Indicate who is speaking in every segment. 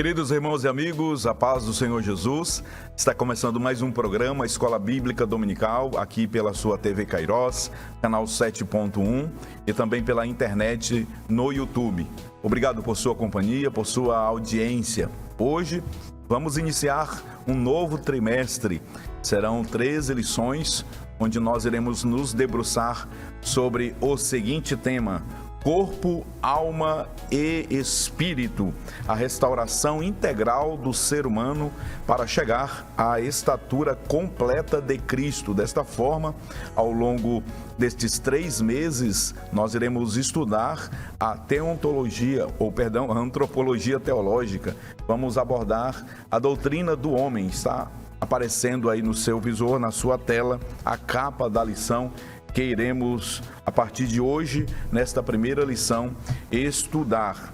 Speaker 1: Queridos irmãos e amigos, a paz do Senhor Jesus. Está começando mais um programa, Escola Bíblica Dominical, aqui pela sua TV Kairos, canal 7.1 e também pela internet no YouTube. Obrigado por sua companhia, por sua audiência. Hoje vamos iniciar um novo trimestre. Serão 13 lições, onde nós iremos nos debruçar sobre o seguinte tema: corpo, alma e espírito, a restauração integral do ser humano para chegar à estatura completa de Cristo. Desta forma, ao longo destes 3 meses, nós iremos estudar a a antropologia teológica. Vamos abordar a doutrina do homem. Está aparecendo aí no seu visor, na sua tela, a capa da lição que iremos, a partir de hoje, nesta primeira lição, estudar.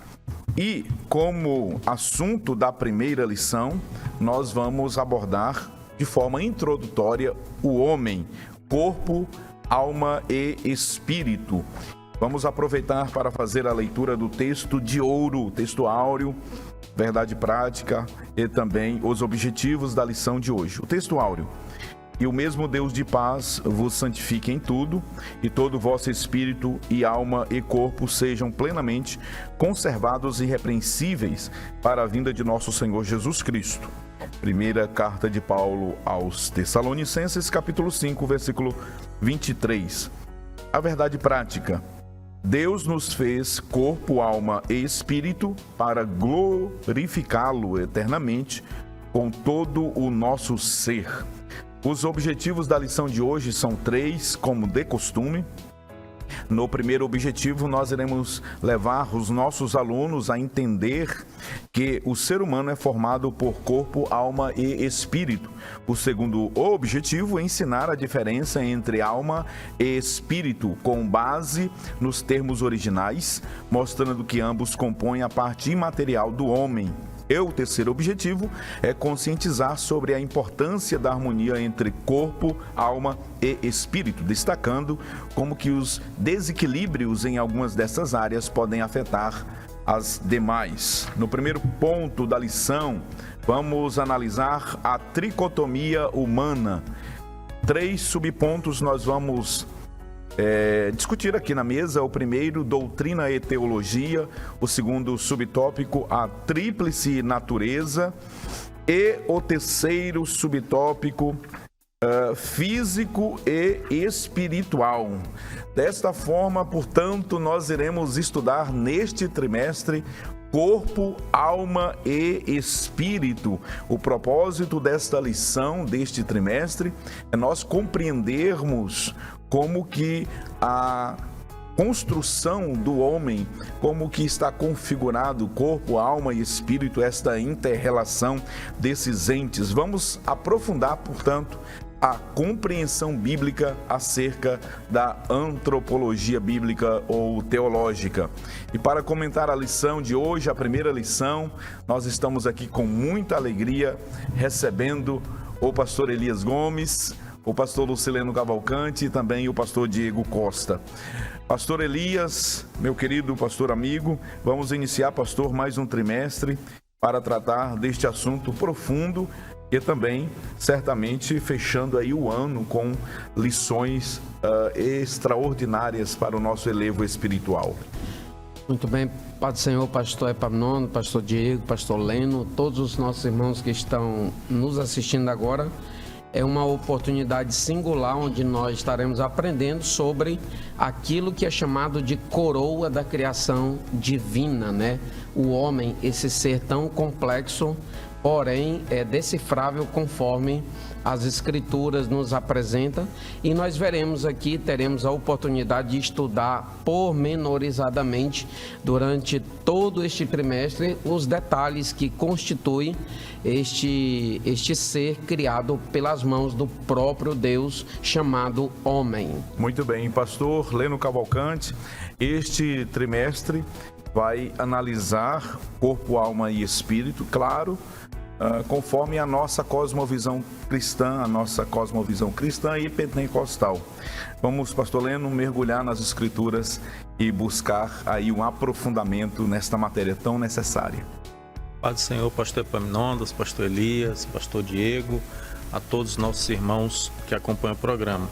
Speaker 1: E, como assunto da primeira lição, nós vamos abordar, de forma introdutória, o homem, corpo, alma e espírito. Vamos aproveitar para fazer a leitura do texto de ouro, texto áureo, verdade prática e também os objetivos da lição de hoje. O texto áureo: e o mesmo Deus de paz vos santifique em tudo, e todo o vosso espírito e alma e corpo sejam plenamente conservados e irrepreensíveis para a vinda de nosso Senhor Jesus Cristo. Primeira carta de Paulo aos Tessalonicenses, capítulo 5, versículo 23. A verdade prática: Deus nos fez corpo, alma e espírito para glorificá-lo eternamente com todo o nosso ser. Os objetivos da lição de hoje são 3, como de costume. No primeiro objetivo, nós iremos levar os nossos alunos a entender que o ser humano é formado por corpo, alma e espírito. O segundo objetivo é ensinar a diferença entre alma e espírito, com base nos termos originais, mostrando que ambos compõem a parte imaterial do homem. E o terceiro objetivo é conscientizar sobre a importância da harmonia entre corpo, alma e espírito, destacando como que os desequilíbrios em algumas dessas áreas podem afetar as demais. No primeiro ponto da lição, vamos analisar a tricotomia humana. 3 subpontos nós vamos discutir aqui na mesa. O primeiro, doutrina e teologia. O segundo subtópico, a tríplice natureza. E o terceiro subtópico, físico e espiritual. Desta forma, portanto, nós iremos estudar neste trimestre corpo, alma e espírito. O propósito desta lição, deste trimestre, é nós compreendermos como que a construção do homem, como que está configurado corpo, alma e espírito, esta inter-relação desses entes. Vamos aprofundar, portanto, a compreensão bíblica acerca da antropologia bíblica ou teológica. E para comentar a lição de hoje, a primeira lição, nós estamos aqui com muita alegria recebendo o pastor Elias Gomes, o pastor Lucileno Cavalcante e também o pastor Diego Costa. Pastor Elias, meu querido pastor amigo, vamos iniciar, pastor, mais um trimestre para tratar deste assunto profundo e também, certamente, fechando aí o ano com lições extraordinárias para o nosso elevo espiritual.
Speaker 2: Muito bem, Pai do Senhor, pastor Epaminondas, pastor Diego, pastor Leno, todos os nossos irmãos que estão nos assistindo agora. É uma oportunidade singular onde nós estaremos aprendendo sobre aquilo que é chamado de coroa da criação divina, né? O homem, esse ser tão complexo, porém é decifrável conforme as Escrituras nos apresentam, e nós veremos aqui, teremos a oportunidade de estudar pormenorizadamente durante todo este trimestre os detalhes que constituem este ser criado pelas mãos do próprio Deus, chamado homem.
Speaker 1: Muito bem, pastor Leno Cavalcante, este trimestre vai analisar corpo, alma e espírito, claro, conforme a nossa cosmovisão cristã, e pentecostal. Vamos, pastor Leno, mergulhar nas Escrituras e buscar aí um aprofundamento nesta matéria tão necessária.
Speaker 3: Paz do Senhor, pastor Epaminondas, pastor Elias, pastor Diego, a todos os nossos irmãos que acompanham o programa.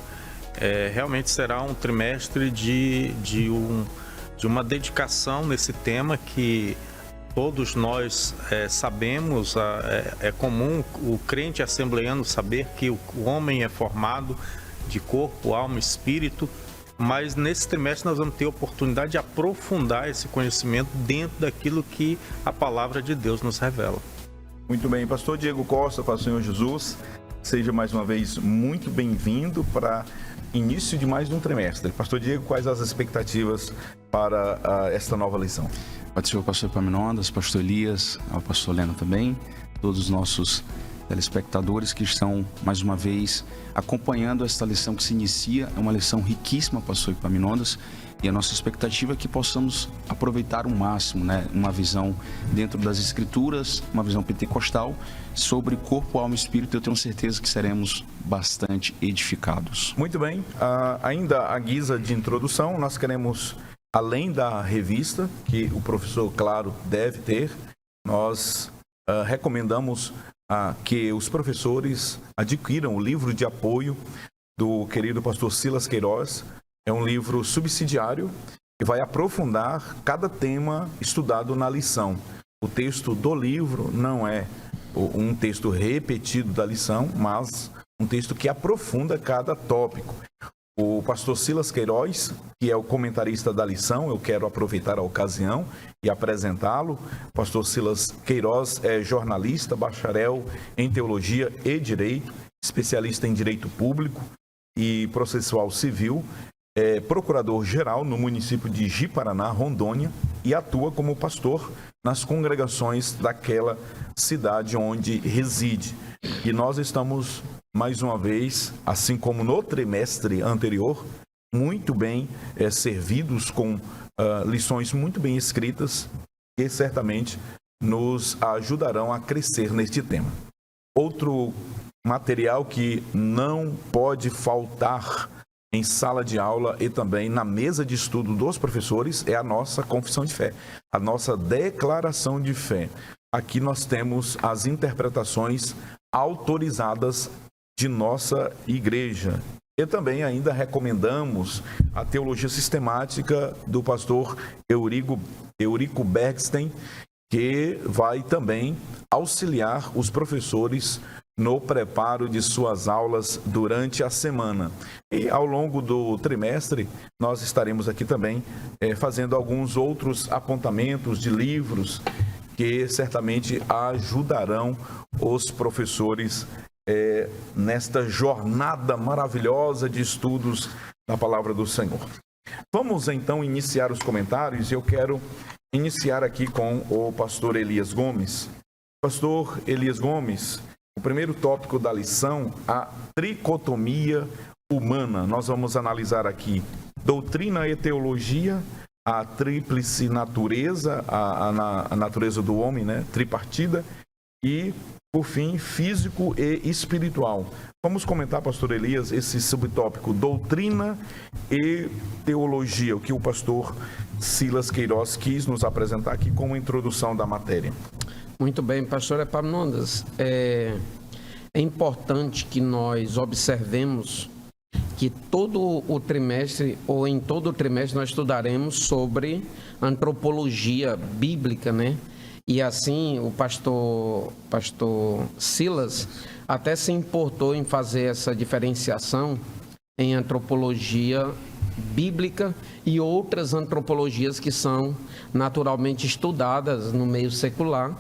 Speaker 3: Realmente será um trimestre de uma dedicação nesse tema que todos nós sabemos. É comum o crente assembleiano saber que o homem é formado de corpo, alma e espírito, mas nesse trimestre nós vamos ter a oportunidade de aprofundar esse conhecimento dentro daquilo que a palavra de Deus nos revela.
Speaker 1: Muito bem, pastor Diego Costa, para o Senhor Jesus, seja mais uma vez muito bem-vindo para início de mais um trimestre. Pastor Diego, quais as expectativas para esta nova lição?
Speaker 4: Pode ser o pastor Epaminondas, pastor Elias, ao pastor Leno também, todos os nossos telespectadores que estão mais uma vez acompanhando esta lição que se inicia. É uma lição riquíssima, pastor Epaminondas, e a nossa expectativa é que possamos aproveitar o máximo, uma visão dentro das Escrituras, uma visão pentecostal sobre corpo, alma e espírito. Eu tenho certeza que seremos bastante edificados.
Speaker 1: Muito bem, ainda à guisa de introdução, nós queremos, além da revista, que o professor, claro, deve ter, nós recomendamos que os professores adquiram o livro de apoio do querido pastor Silas Queiroz. É um livro subsidiário que vai aprofundar cada tema estudado na lição. O texto do livro não é um texto repetido da lição, mas um texto que aprofunda cada tópico. O pastor Silas Queiroz, que é o comentarista da lição, eu quero aproveitar a ocasião e apresentá-lo. O pastor Silas Queiroz é jornalista, bacharel em teologia e direito, especialista em direito público e processual civil, é procurador-geral no município de Ji-Paraná, Rondônia, e atua como pastor nas congregações daquela cidade onde reside. E nós estamos, mais uma vez, assim como no trimestre anterior, muito bem servidos com lições muito bem escritas que certamente nos ajudarão a crescer neste tema. Outro material que não pode faltar em sala de aula e também na mesa de estudo dos professores é a nossa confissão de fé, a nossa declaração de fé. Aqui nós temos as interpretações autorizadas de nossa igreja. E também ainda recomendamos a teologia sistemática do pastor Eurico Bergstein, que vai também auxiliar os professores no preparo de suas aulas durante a semana. E ao longo do trimestre, nós estaremos aqui também fazendo alguns outros apontamentos de livros que certamente ajudarão os professores nesta jornada maravilhosa de estudos da Palavra do Senhor. Vamos então iniciar os comentários e eu quero iniciar aqui com o pastor Elias Gomes. Pastor Elias Gomes, o primeiro tópico da lição, a tricotomia humana. Nós vamos analisar aqui doutrina e teologia, a tríplice natureza, a natureza do homem, tripartida, e, por fim, físico e espiritual. Vamos comentar, pastor Elias, esse subtópico, doutrina e teologia, o que o pastor Silas Queiroz quis nos apresentar aqui como introdução da matéria.
Speaker 2: Muito bem, pastor Epaminondas. É importante que nós observemos que todo o trimestre, ou em todo o trimestre, nós estudaremos sobre antropologia bíblica, E assim, o pastor Silas até se importou em fazer essa diferenciação em antropologia bíblica e outras antropologias que são naturalmente estudadas no meio secular.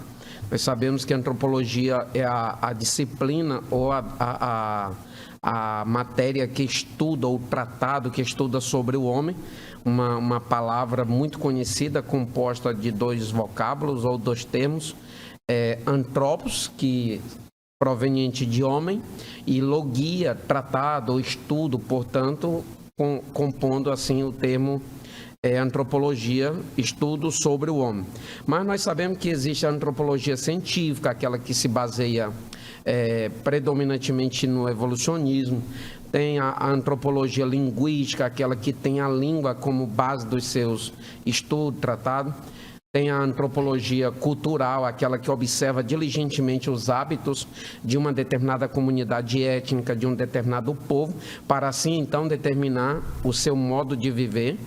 Speaker 2: Nós sabemos que a antropologia é a disciplina ou a matéria que estuda, ou o tratado que estuda sobre o homem, uma palavra muito conhecida, composta de dois vocábulos ou dois termos, antropos, que proveniente de homem, e logia, tratado ou estudo, portanto, compondo assim o termo antropologia, estudo sobre o homem. Mas nós sabemos que existe a antropologia científica, aquela que se baseia predominantemente no evolucionismo. Tem a antropologia linguística, aquela que tem a língua como base dos seus estudos, tratados. Tem a antropologia cultural, aquela que observa diligentemente os hábitos de uma determinada comunidade étnica, de um determinado povo, para assim então determinar o seu modo de viver.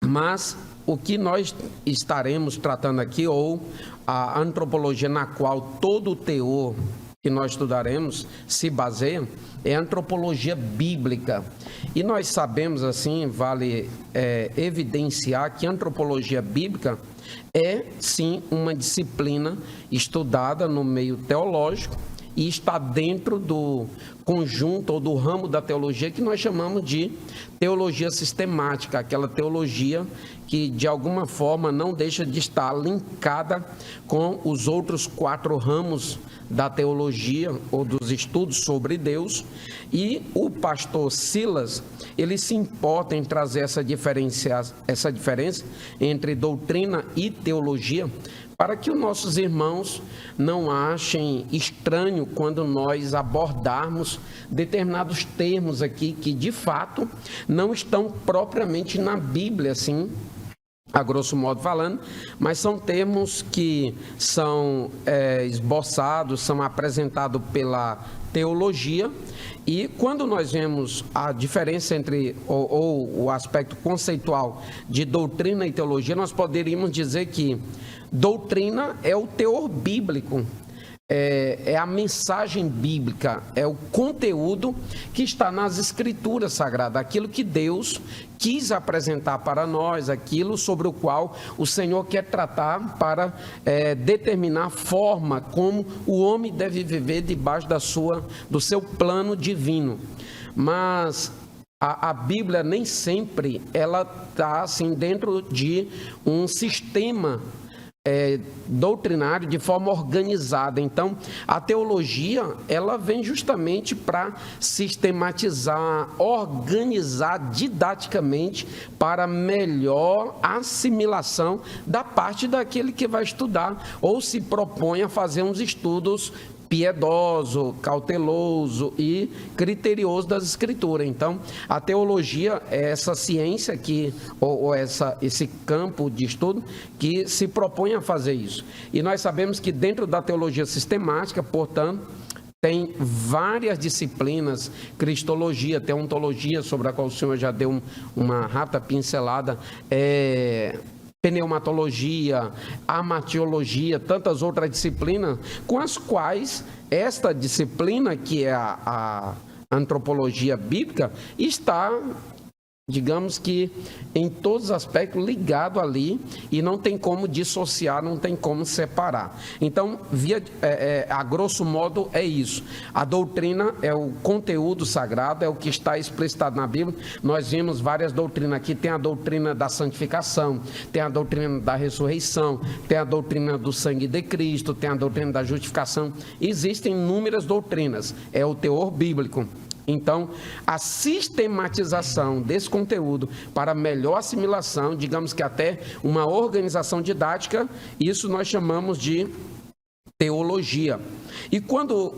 Speaker 2: Mas o que nós estaremos tratando aqui, ou a antropologia na qual todo o teor que nós estudaremos se baseia, é a antropologia bíblica. E nós sabemos, assim, vale evidenciar que a antropologia bíblica é, sim, uma disciplina estudada no meio teológico e está dentro do conjunto ou do ramo da teologia que nós chamamos de teologia sistemática, aquela teologia que de alguma forma não deixa de estar linkada com os outros 4 ramos da teologia ou dos estudos sobre Deus. E o pastor Silas, ele se importa em trazer essa diferença entre doutrina e teologia, para que os nossos irmãos não achem estranho quando nós abordarmos determinados termos aqui que, de fato, não estão propriamente na Bíblia, assim, a grosso modo falando, mas são termos que são esboçados, são apresentados pela teologia. E quando nós vemos a diferença entre, ou o aspecto conceitual de doutrina e teologia, nós poderíamos dizer que doutrina é o teor bíblico, é a mensagem bíblica, é o conteúdo que está nas Escrituras Sagradas, aquilo que Deus quis apresentar para nós, aquilo sobre o qual o Senhor quer tratar para determinar a forma como o homem deve viver debaixo do seu plano divino. Mas a Bíblia nem sempre ela está assim dentro de um sistema doutrinário de forma organizada. Então, a teologia, ela vem justamente para sistematizar, organizar didaticamente para melhor assimilação da parte daquele que vai estudar ou se propõe a fazer uns estudos piedoso, cauteloso e criterioso das Escrituras. Então, a teologia é essa ciência esse campo de estudo que se propõe a fazer isso. E nós sabemos que dentro da teologia sistemática, portanto, tem várias disciplinas, cristologia, teontologia, sobre a qual o senhor já deu uma rápida pincelada, pneumatologia, amatiologia, tantas outras disciplinas, com as quais esta disciplina, que é a antropologia bíblica, está, digamos que, em todos os aspectos ligado ali, e não tem como dissociar, não tem como separar. Então, a grosso modo, é isso. A doutrina é o conteúdo sagrado, é o que está explicitado na Bíblia. Nós vimos várias doutrinas aqui, tem a doutrina da santificação, tem a doutrina da ressurreição, tem a doutrina do sangue de Cristo, tem a doutrina da justificação. Existem inúmeras doutrinas, é o teor bíblico. Então, a sistematização desse conteúdo para melhor assimilação, digamos que até uma organização didática, isso nós chamamos de teologia. E quando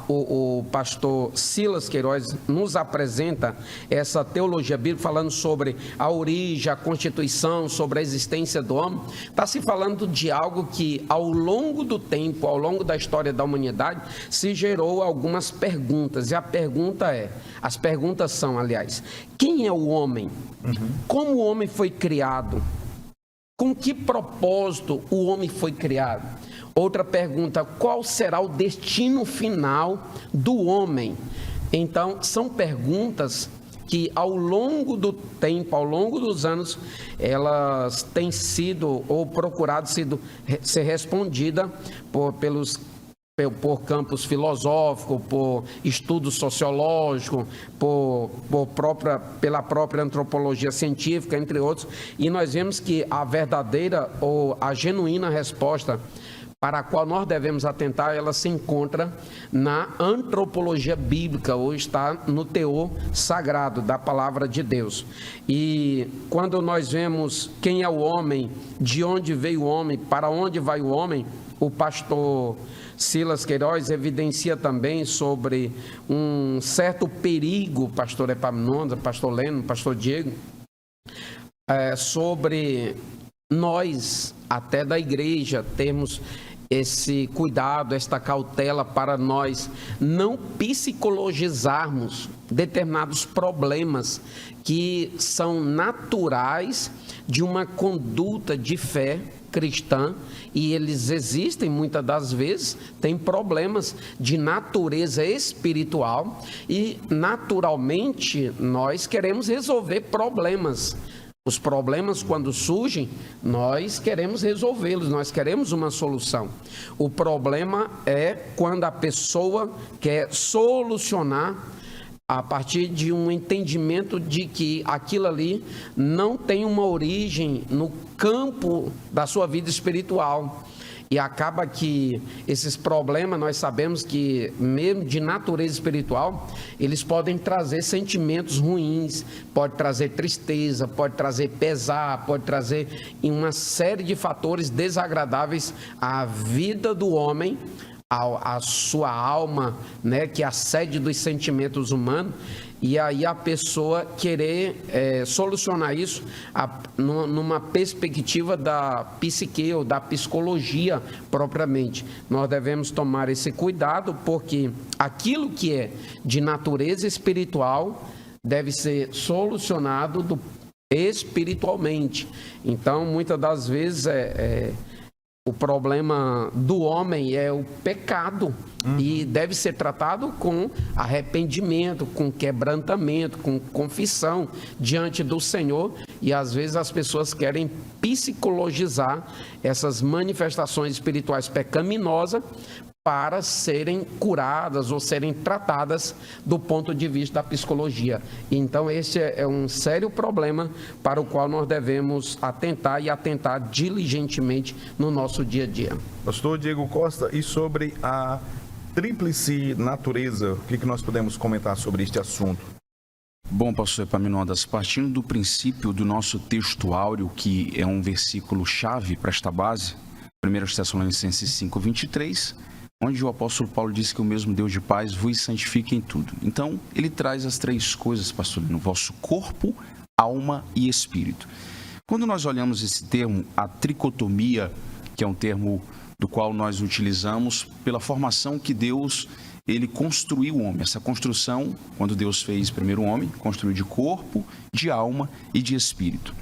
Speaker 2: o pastor Silas Queiroz nos apresenta essa teologia bíblica, falando sobre a origem, a constituição, sobre a existência do homem, está se falando de algo que ao longo do tempo, ao longo da história da humanidade, se gerou algumas perguntas. E as perguntas são, aliás, quem é o homem? Como o homem foi criado? Com que propósito o homem foi criado? Outra pergunta, qual será o destino final do homem? Então, são perguntas que ao longo do tempo, ao longo dos anos, elas têm sido ou procurado ser respondida por campos filosóficos, por estudo sociológico, pela própria antropologia científica, entre outros. E nós vemos que a verdadeira ou a genuína resposta para a qual nós devemos atentar, ela se encontra na antropologia bíblica, ou está no teor sagrado da palavra de Deus. E quando nós vemos quem é o homem, de onde veio o homem, para onde vai o homem, o pastor Silas Queiroz evidencia também sobre um certo perigo, pastor Epaminondas, pastor Leno, pastor Diego, sobre nós, até da igreja, temos esse cuidado, esta cautela para nós não psicologizarmos determinados problemas que são naturais de uma conduta de fé cristã, e eles existem muitas das vezes, tem problemas de natureza espiritual e naturalmente nós queremos resolver problemas. Os problemas, quando surgem, nós queremos resolvê-los, nós queremos uma solução. O problema é quando a pessoa quer solucionar a partir de um entendimento de que aquilo ali não tem uma origem no campo da sua vida espiritual. E acaba que esses problemas, nós sabemos que, mesmo de natureza espiritual, eles podem trazer sentimentos ruins, pode trazer tristeza, pode trazer pesar, pode trazer uma série de fatores desagradáveis à vida do homem, a sua alma, né, que é a sede dos sentimentos humanos, e aí a pessoa querer solucionar isso numa perspectiva da psique ou da psicologia propriamente. Nós devemos tomar esse cuidado, porque aquilo que é de natureza espiritual deve ser solucionado espiritualmente. Então, muitas das vezes o problema do homem é o pecado, e deve ser tratado com arrependimento, com quebrantamento, com confissão diante do Senhor. E às vezes as pessoas querem psicologizar essas manifestações espirituais pecaminosas para serem curadas ou serem tratadas do ponto de vista da psicologia. Então esse é um sério problema para o qual nós devemos atentar diligentemente no nosso dia a dia.
Speaker 1: Pastor Diego Costa, e sobre a tríplice natureza, o que nós podemos comentar sobre este assunto?
Speaker 4: Bom, pastor Epaminondas, partindo do princípio do nosso texto áureo, que é um versículo chave para esta base, 1 Tessalonicenses 5:23, onde o apóstolo Paulo diz que o mesmo Deus de paz vos santifique em tudo. Então, ele traz as três coisas, pastor, no vosso corpo, alma e espírito. Quando nós olhamos esse termo, a tricotomia, que é um termo do qual nós utilizamos pela formação que Deus, ele construiu o homem. Essa construção, quando Deus fez primeiro o homem, construiu de corpo, de alma e de espírito.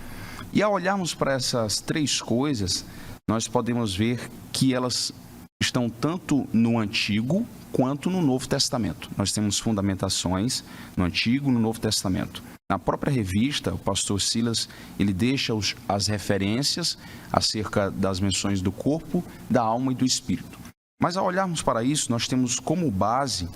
Speaker 4: E ao olharmos para essas três coisas, nós podemos ver que elas estão tanto no Antigo quanto no Novo Testamento. Nós temos fundamentações no Antigo e no Novo Testamento. Na própria revista, o pastor Silas, ele deixa as referências acerca das menções do corpo, da alma e do espírito. Mas ao olharmos para isso, nós temos como base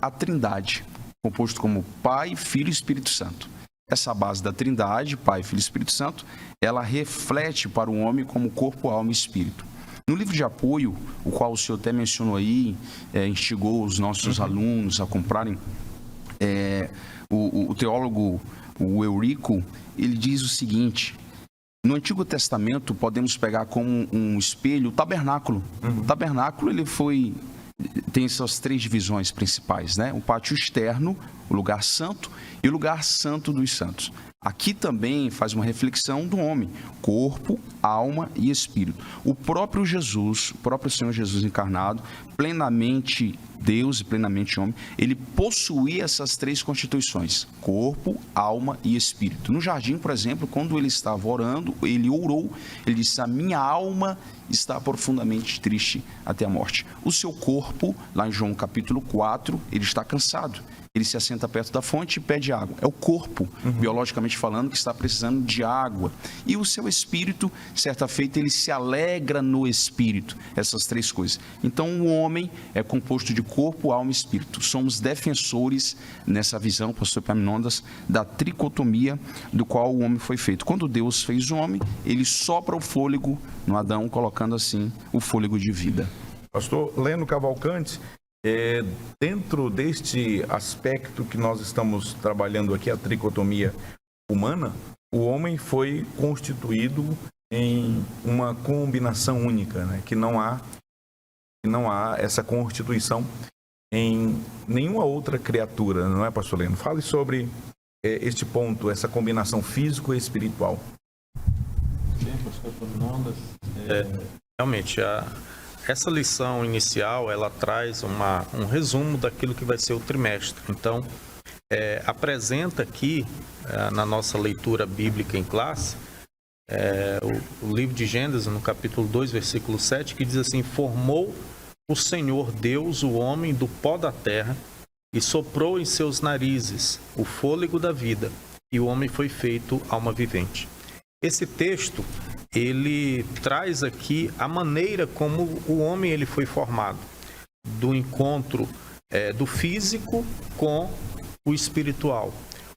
Speaker 4: a Trindade, composto como Pai, Filho e Espírito Santo. Essa base da Trindade, Pai, Filho e Espírito Santo, ela reflete para o homem como corpo, alma e espírito. No livro de apoio, o qual o senhor até mencionou aí, instigou os nossos alunos a comprarem, o teólogo, o Eurico, ele diz o seguinte: no Antigo Testamento podemos pegar como um espelho o tabernáculo. O tabernáculo tem essas três divisões principais, né? O pátio externo, o lugar santo e o lugar santo dos santos. Aqui também faz uma reflexão do homem, corpo, alma e espírito. O próprio Jesus, o próprio Senhor Jesus encarnado, plenamente Deus e plenamente homem, ele possuía essas três constituições, corpo, alma e espírito. No jardim, por exemplo, quando ele estava orando, ele orou, ele disse: a minha alma está profundamente triste até a morte. O seu corpo, lá em João capítulo 4, ele está cansado. Ele se assenta perto da fonte e pede água. É o corpo, biologicamente falando, que está precisando de água. E o seu espírito, certa feita, ele se alegra no espírito. Essas três coisas. Então, o homem é composto de corpo, alma e espírito. Somos defensores, nessa visão, pastor Epaminondas, da tricotomia do qual o homem foi feito. Quando Deus fez o homem, ele sopra o fôlego no Adão, colocando assim o fôlego de vida.
Speaker 1: Pastor Leno Cavalcante, dentro deste aspecto que nós estamos trabalhando aqui, a tricotomia humana, o homem foi constituído em uma combinação única, né? Que não há essa constituição em nenhuma outra criatura, não é, pastor Leno? Fale sobre este ponto, essa combinação físico e espiritual.
Speaker 3: Realmente, essa lição inicial, ela traz um resumo daquilo que vai ser o trimestre. Então, apresenta aqui, na nossa leitura bíblica em classe, o livro de Gênesis, no capítulo 2, versículo 7, que diz assim: formou o Senhor Deus o homem do pó da terra e soprou em seus narizes o fôlego da vida, e o homem foi feito alma vivente. Esse texto, ele traz aqui a maneira como o homem ele foi formado, do encontro do físico com o espiritual.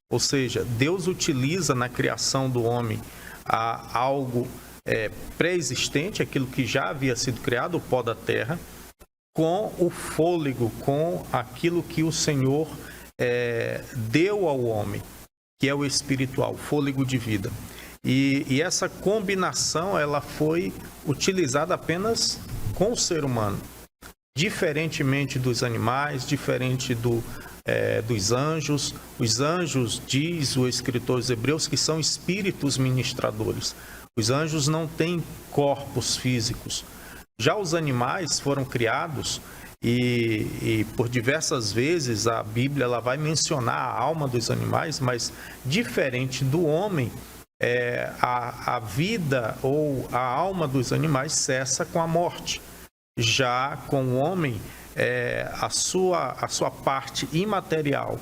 Speaker 3: Ou seja, Deus utiliza na criação do homem algo pré-existente, aquilo que já havia sido criado, o pó da terra, com o fôlego, com aquilo que o Senhor deu ao homem, que é o espiritual, fôlego de vida. E essa combinação, ela foi utilizada apenas com o ser humano, diferentemente dos animais, diferente dos anjos. Os anjos, diz o escritor aos Hebreus, que são espíritos ministradores. Os anjos não têm corpos físicos. Já os animais foram criados e por diversas vezes a Bíblia ela vai mencionar a alma dos animais, mas diferente do homem, a vida ou a alma dos animais cessa com a morte. Já com o homem, a sua parte imaterial,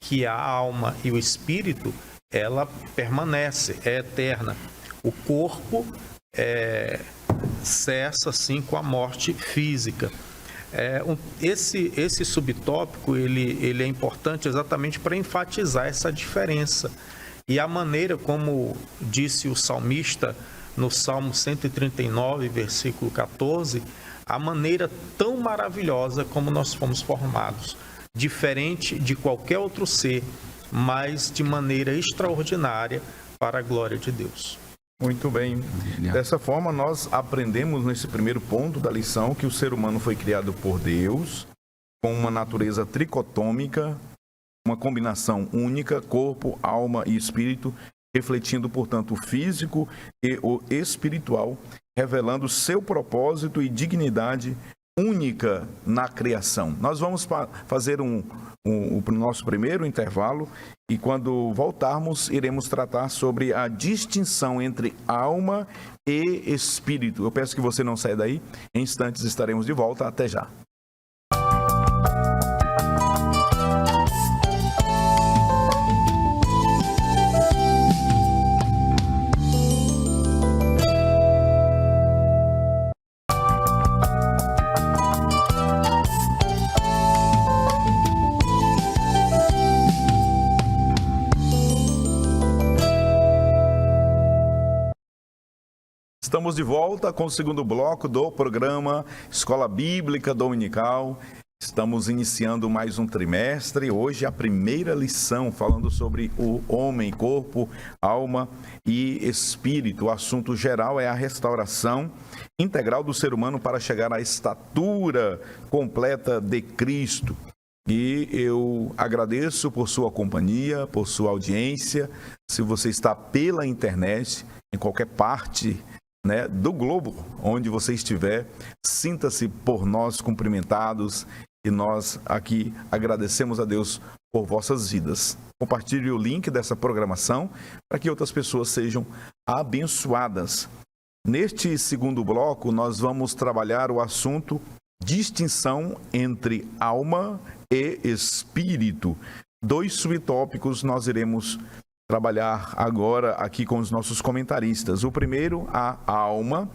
Speaker 3: que é a alma e o espírito, ela permanece, é eterna. O corpo cessa, assim, com a morte física. Esse subtópico ele é importante exatamente para enfatizar essa diferença. E a maneira como disse o salmista no Salmo 139, versículo 14, a maneira tão maravilhosa como nós fomos formados, diferente de qualquer outro ser, mas de maneira extraordinária para a glória de Deus.
Speaker 1: Muito bem. Dessa forma, nós aprendemos nesse primeiro ponto da lição que o ser humano foi criado por Deus, com uma natureza tricotômica, uma combinação única, corpo, alma e espírito, refletindo, portanto, o físico e o espiritual, revelando seu propósito e dignidade única na criação. Nós vamos fazer o nosso primeiro intervalo e quando voltarmos, iremos tratar sobre a distinção entre alma e espírito. Eu peço que você não saia daí, em instantes estaremos de volta, até já. Estamos de volta com o segundo bloco do programa Escola Bíblica Dominical. Estamos iniciando mais um trimestre. Hoje a primeira lição falando sobre o homem, corpo, alma e espírito. O assunto geral é a restauração integral do ser humano para chegar à estatura completa de Cristo. E eu agradeço por sua companhia, por sua audiência. Se você está pela internet, em qualquer parte do globo, onde você estiver, sinta-se por nós cumprimentados e nós aqui agradecemos a Deus por vossas vidas. Compartilhe o link dessa programação para que outras pessoas sejam abençoadas. Neste segundo bloco, nós vamos trabalhar o assunto distinção entre alma e espírito. 2 subtópicos nós iremos trabalhar agora aqui com os nossos comentaristas. O primeiro, a alma,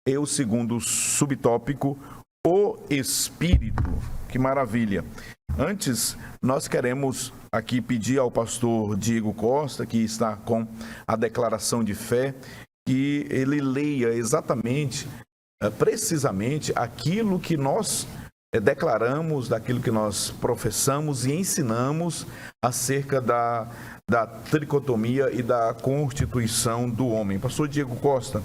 Speaker 1: e o segundo subtópico, o espírito. Que maravilha! Antes, nós queremos aqui pedir ao pastor Diego Costa, que está com a declaração de fé, que ele leia exatamente, precisamente, aquilo que nós declaramos, daquilo que nós professamos e ensinamos acerca da tricotomia e da constituição do homem. Pastor Diego Costa.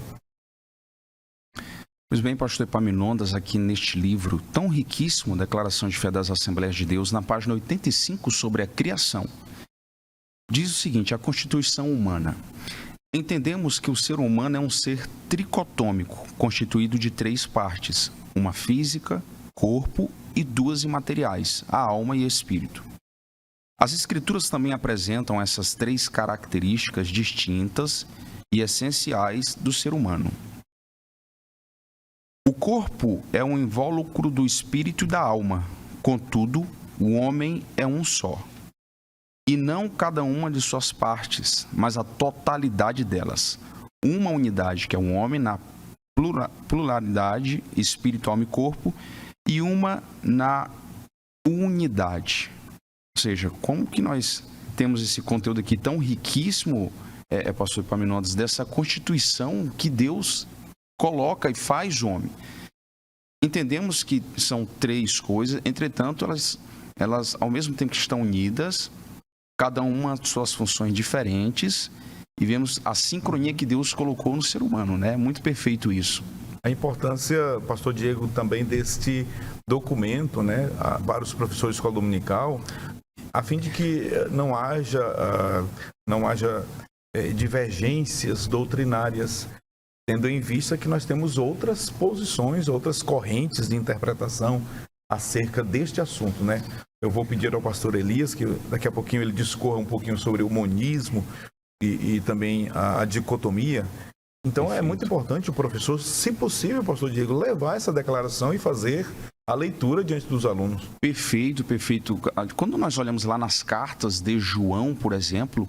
Speaker 4: Pois bem, pastor Epaminondas, aqui neste livro tão riquíssimo, Declaração de Fé das Assembleias de Deus, na página 85, sobre a criação, diz o seguinte: a constituição humana. Entendemos que o ser humano é um ser tricotômico, constituído de 3 partes: uma física, corpo e 2 imateriais, a alma e espírito. As Escrituras também apresentam essas 3 características distintas e essenciais do ser humano. O corpo é um invólucro do espírito e da alma, contudo, o homem é um só. E não cada uma de suas partes, mas a totalidade delas. Uma unidade, que é um homem na pluralidade, espírito, alma e corpo, e uma na unidade. Ou seja, como que nós temos esse conteúdo aqui tão riquíssimo, pastor Epaminondas, dessa constituição que Deus coloca e faz o homem. Entendemos que são 3 coisas, entretanto, elas ao mesmo tempo que estão unidas, cada uma suas funções diferentes, e vemos a sincronia que Deus colocou no ser humano, né? Muito perfeito isso.
Speaker 1: A importância, pastor Diego, também deste documento, né, para os professores de escola dominical, a fim de que não haja divergências doutrinárias, tendo em vista que nós temos outras posições, outras correntes de interpretação acerca deste assunto, né? Eu vou pedir ao pastor Elias que daqui a pouquinho ele discorra um pouquinho sobre o monismo e também a dicotomia. Então, perfeito. É muito importante o professor, se possível, pastor Diego, levar essa declaração e fazer a leitura diante dos alunos. Perfeito, perfeito. Quando nós olhamos lá nas cartas de João, por exemplo,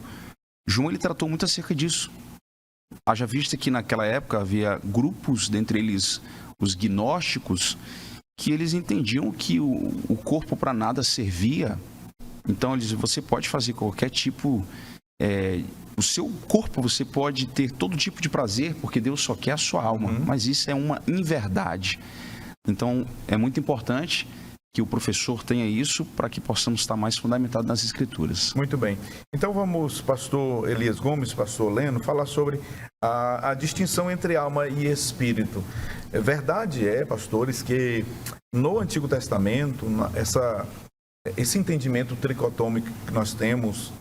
Speaker 1: João ele tratou muito acerca disso. Haja vista que naquela época havia grupos, dentre eles os gnósticos, que eles entendiam que o corpo para nada servia. Então, você pode fazer qualquer tipo... o seu corpo, você pode ter todo tipo de prazer, porque Deus só quer a sua alma. Mas isso é uma inverdade. Então, é muito importante que o professor tenha isso para que possamos estar mais fundamentados nas Escrituras. Muito bem. Então vamos, pastor Elias Gomes, pastor Leno, falar sobre a distinção entre alma e espírito. Verdade pastores, que no Antigo Testamento, esse entendimento tricotômico que nós temos,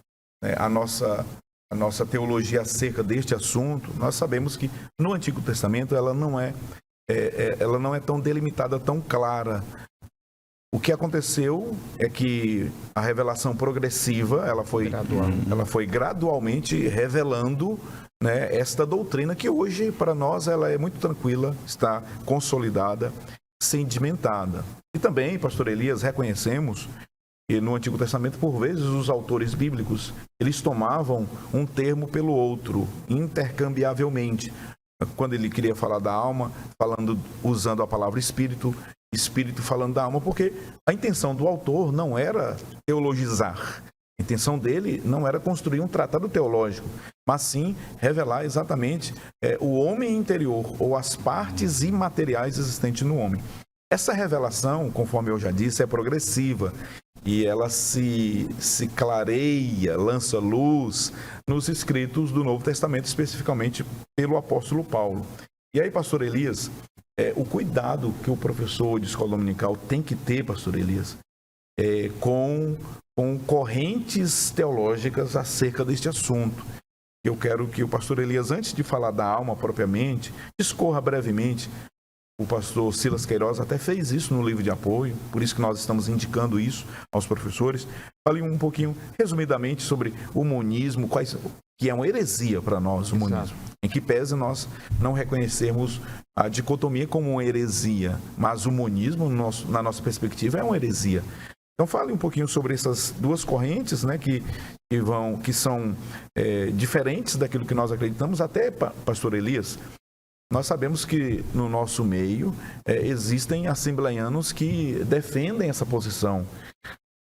Speaker 1: a nossa teologia acerca deste assunto, nós sabemos que no Antigo Testamento ela não é tão delimitada, tão clara. O que aconteceu é que a revelação progressiva, ela foi gradualmente revelando, né, esta doutrina que hoje, para nós, ela é muito tranquila, está consolidada, sedimentada. E também, pastor Elias, reconhecemos que no Antigo Testamento, por vezes, os autores bíblicos, eles tomavam um termo pelo outro, intercambiavelmente. Quando ele queria falar da alma, usando a palavra espírito falando da alma, porque a intenção do autor não era teologizar. A intenção dele não era construir um tratado teológico, mas sim revelar exatamente o homem interior, ou as partes imateriais existentes no homem. Essa revelação, conforme eu já disse, é progressiva e ela se clareia, lança luz nos escritos do Novo Testamento, especificamente pelo apóstolo Paulo. E aí, pastor Elias, o cuidado que o professor de escola dominical tem que ter, pastor Elias, com correntes teológicas acerca deste assunto. Eu quero que o pastor Elias, antes de falar da alma propriamente, discorra brevemente. O pastor Silas Queiroz até fez isso no livro de apoio, por isso que nós estamos indicando isso aos professores. Fale um pouquinho, resumidamente, sobre o monismo, que é uma heresia para nós, o monismo. Em que pese nós não reconhecermos a dicotomia como uma heresia, mas o monismo, na nossa perspectiva, é uma heresia. Então fale um pouquinho sobre essas duas correntes, né, que são diferentes daquilo que nós acreditamos. Até, pastor Elias, nós sabemos que no nosso meio existem assembleianos que defendem essa posição,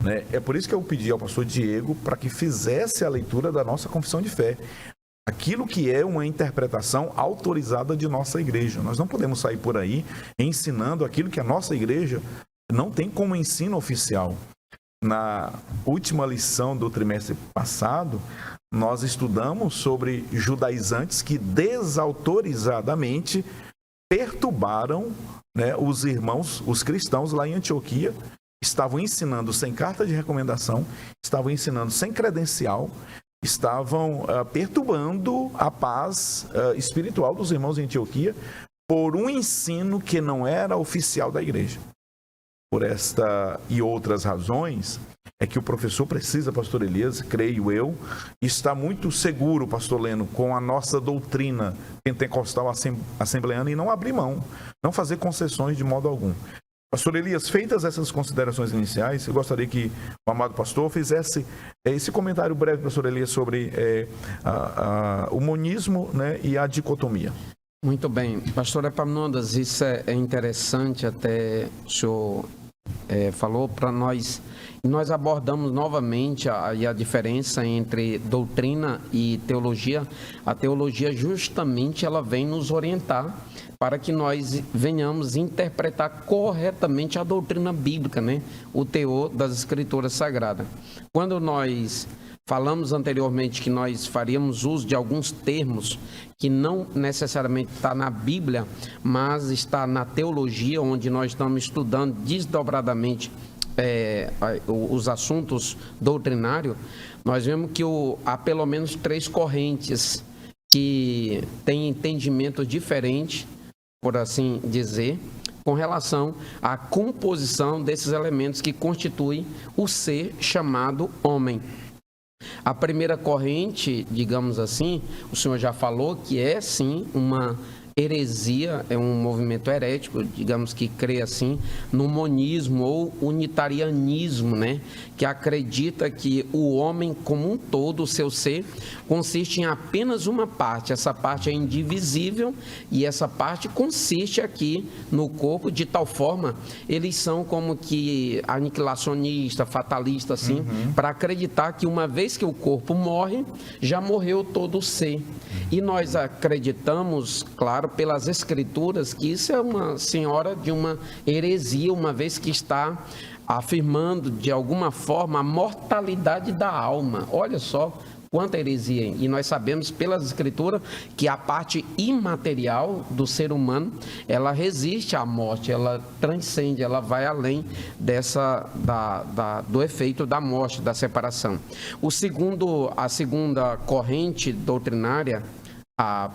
Speaker 1: né? É por isso que eu pedi ao pastor Diego para que fizesse a leitura da nossa confissão de fé. Aquilo que é uma interpretação autorizada de nossa igreja. Nós não podemos sair por aí ensinando aquilo que a nossa igreja não tem como ensino oficial. Na última lição do trimestre passado, nós estudamos sobre judaizantes que desautorizadamente perturbaram, né, os irmãos, os cristãos lá em Antioquia, estavam ensinando sem carta de recomendação, estavam ensinando sem credencial, estavam perturbando a paz espiritual dos irmãos em Antioquia por um ensino que não era oficial da igreja. Por esta e outras razões, é que o professor precisa, pastor Elias, creio eu, estar muito seguro, pastor Leno, com a nossa doutrina pentecostal assembleana e não abrir mão, não fazer concessões de modo algum. Pastor Elias, feitas essas considerações iniciais, eu gostaria que o amado pastor fizesse esse comentário breve, pastor Elias, sobre o monismo, né, e a dicotomia.
Speaker 2: Muito bem. Pastor Epaminondas, isso é interessante, até o senhor falou para nós. E nós abordamos novamente a diferença entre doutrina e teologia. A teologia justamente ela vem nos orientar para que nós venhamos interpretar corretamente a doutrina bíblica, né? O teor das Escrituras Sagradas. Quando nós falamos anteriormente que nós faríamos uso de alguns termos que não necessariamente está na Bíblia, mas está na teologia, onde nós estamos estudando desdobradamente os assuntos doutrinários, nós vemos que há pelo menos 3 correntes que têm entendimento diferente, por assim dizer, com relação à composição desses elementos que constituem o ser chamado homem. A primeira corrente, digamos assim, o senhor já falou que é sim uma heresia, é um movimento herético, digamos que crê assim, no monismo ou unitarianismo, né? Que acredita que o homem como um todo, o seu ser, consiste em apenas uma parte. Essa parte é indivisível e essa parte consiste aqui no corpo, de tal forma, eles são como que aniquilacionista, fatalista, assim, para acreditar que uma vez que o corpo morre, já morreu todo o ser. E nós acreditamos, claro, pelas Escrituras, que isso é uma senhora de uma heresia, uma vez que está afirmando, de alguma forma, a mortalidade da alma. Olha só quanta heresia. E nós sabemos pelas Escrituras que a parte imaterial do ser humano, ela resiste à morte, ela transcende, ela vai além do efeito da morte, da separação. A segunda corrente doutrinária,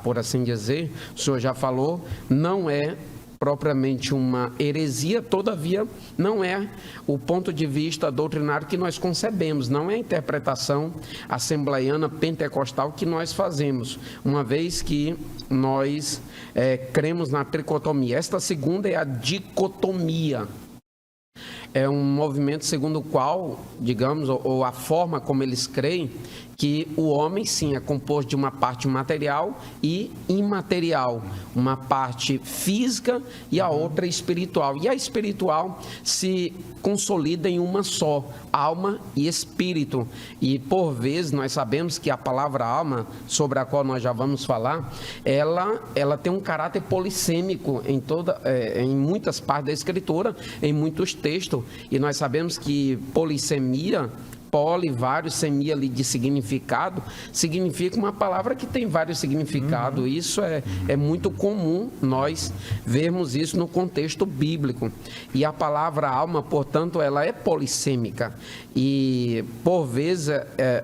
Speaker 2: por assim dizer, o senhor já falou, não é propriamente uma heresia, todavia não é o ponto de vista doutrinário que nós concebemos, não é a interpretação assembleiana pentecostal que nós fazemos, uma vez que nós cremos na tricotomia. Esta segunda é a dicotomia. É um movimento segundo o qual, digamos, ou a forma como eles creem, que o homem, sim, é composto de uma parte material e imaterial, uma parte física e a outra espiritual. E a espiritual se consolida em uma só, alma e espírito. E, por vezes, nós sabemos que a palavra alma, sobre a qual nós já vamos falar, ela tem um caráter polissêmico em muitas partes da Escritura, em muitos textos. E nós sabemos que polissemia, vários, semia ali de significado, significa uma palavra que tem vários significados. Isso é muito comum nós vermos isso no contexto bíblico. E a palavra alma, portanto, ela é polissêmica. E, por vezes,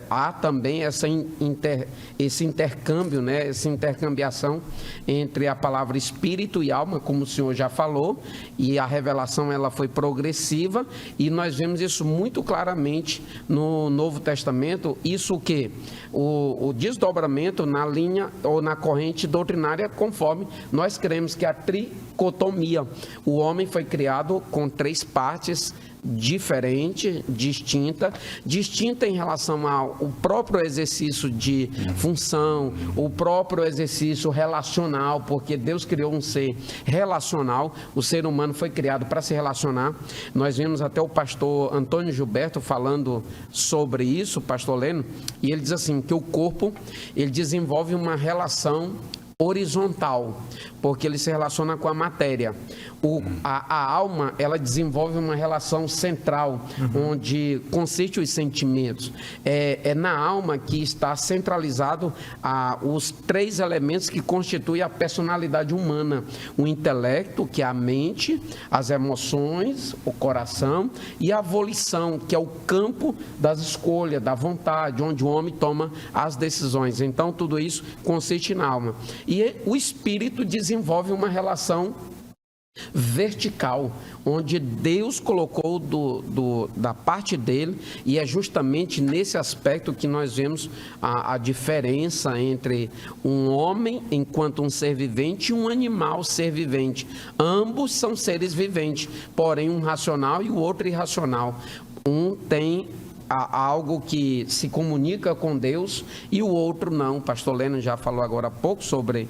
Speaker 2: há também esse intercâmbio, né? Essa intercambiação entre a palavra espírito e alma, como o senhor já falou, e a revelação ela foi progressiva, e nós vemos isso muito claramente no Novo Testamento. Isso o quê? O desdobramento na linha ou na corrente doutrinária, conforme nós cremos que a tricotomia. O homem foi criado com 3 partes diferente, distinta em relação ao próprio exercício de função, o próprio exercício relacional, porque Deus criou um ser relacional, o ser humano foi criado para se relacionar. Nós vimos até o pastor Antônio Gilberto falando sobre isso, pastor Leno, e ele diz assim, que o corpo, ele desenvolve uma relação horizontal, porque ele se relaciona com a matéria. A alma, ela desenvolve uma relação central, onde consiste os sentimentos. É na alma que está centralizado os 3 elementos que constituem a personalidade humana: o intelecto, que é a mente, as emoções, o coração, e a volição, que é o campo das escolhas, da vontade, onde o homem toma as decisões. Então, tudo isso consiste na alma. E o espírito desenvolve uma relação vertical, onde Deus colocou da parte dele, e é justamente nesse aspecto que nós vemos a diferença entre um homem enquanto um ser vivente e um animal ser vivente. Ambos são seres viventes, porém um racional e o outro irracional. Um tem algo que se comunica com Deus e o outro não. O pastor Leno já falou agora há pouco sobre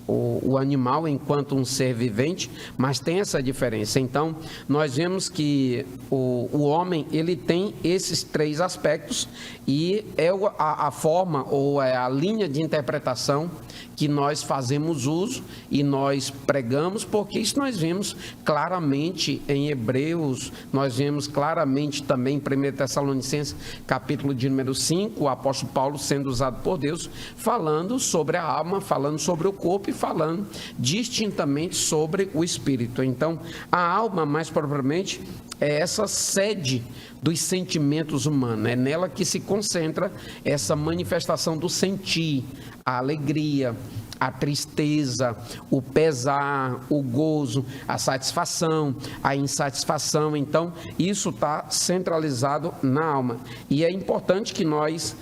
Speaker 2: o animal enquanto um ser vivente, mas tem essa diferença. Então, nós vemos que o homem, ele tem esses 3 aspectos, e é a forma ou é a linha de interpretação que nós fazemos uso e nós pregamos, porque isso nós vemos claramente em Hebreus, nós vemos claramente também em 1 Tessalonicenses, capítulo de número 5, o apóstolo Paulo sendo usado por Deus, falando sobre a alma, falando sobre o corpo e falando distintamente sobre o espírito. Então, a alma, mais propriamente, é essa sede dos sentimentos humanos, é nela que se concentra essa manifestação do sentir, a alegria, a tristeza, o pesar, o gozo, a satisfação, a insatisfação. Então, isso está centralizado na alma. E é importante que nós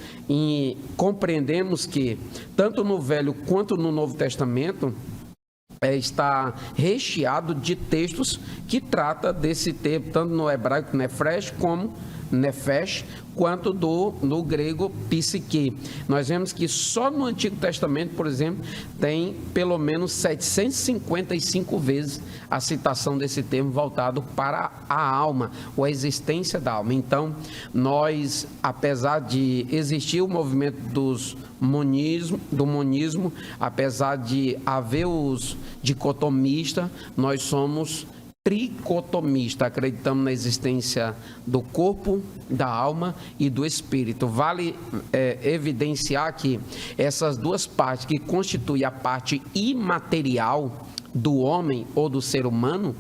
Speaker 2: compreendemos que, tanto no Velho quanto no Novo Testamento, está recheado de textos que trata desse termo, tanto no hebraico nefesh como nefesh, quanto no grego psique. Nós vemos que só no Antigo Testamento, por exemplo, tem pelo menos 755 vezes a citação desse termo voltado para a alma, ou a existência da alma. Então, nós, apesar de existir o movimento do monismo, apesar de haver os dicotomistas, nós somos tricotomista, acreditamos na existência do corpo, da alma e do espírito. Vale evidenciar que essas 2 partes que constituem a parte imaterial do homem ou do ser humano,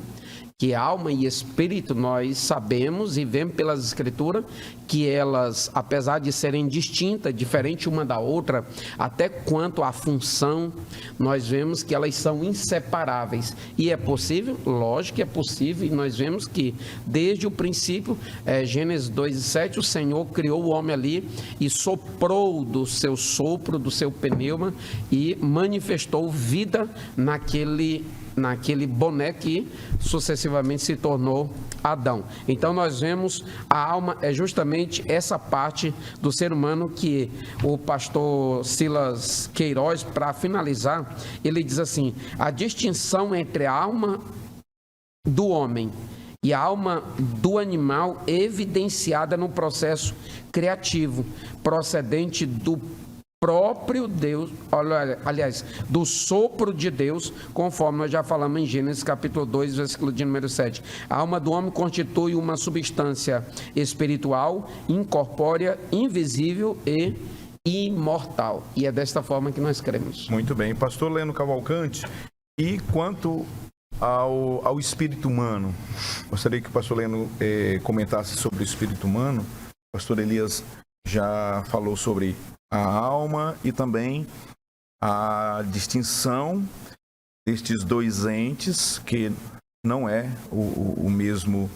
Speaker 2: que alma e espírito, nós sabemos e vemos pelas escrituras que elas, apesar de serem distintas, diferentes uma da outra, até quanto à função, nós vemos que elas são inseparáveis. E é possível? Lógico que é possível, e nós vemos que desde o princípio, Gênesis 2:7, o Senhor criou o homem ali e soprou do seu sopro, do seu pneuma, e manifestou vida naquele boneco que sucessivamente se tornou Adão. Então nós vemos a alma é justamente essa parte do ser humano que o pastor Silas Queiroz, para finalizar, ele diz assim: a distinção entre a alma do homem e a alma do animal é evidenciada no processo criativo, procedente do próprio Deus, aliás, do sopro de Deus, conforme nós já falamos em Gênesis capítulo 2, versículo de número 7. A alma do homem constitui uma substância espiritual, incorpórea, invisível e imortal. E é desta forma que nós cremos.
Speaker 1: Muito bem. Pastor Leno Cavalcante, e quanto ao espírito humano, gostaria que o pastor Leno comentasse sobre o espírito humano. O pastor Elias já falou sobre a alma e também a distinção destes 2 entes, que não é o mesmo,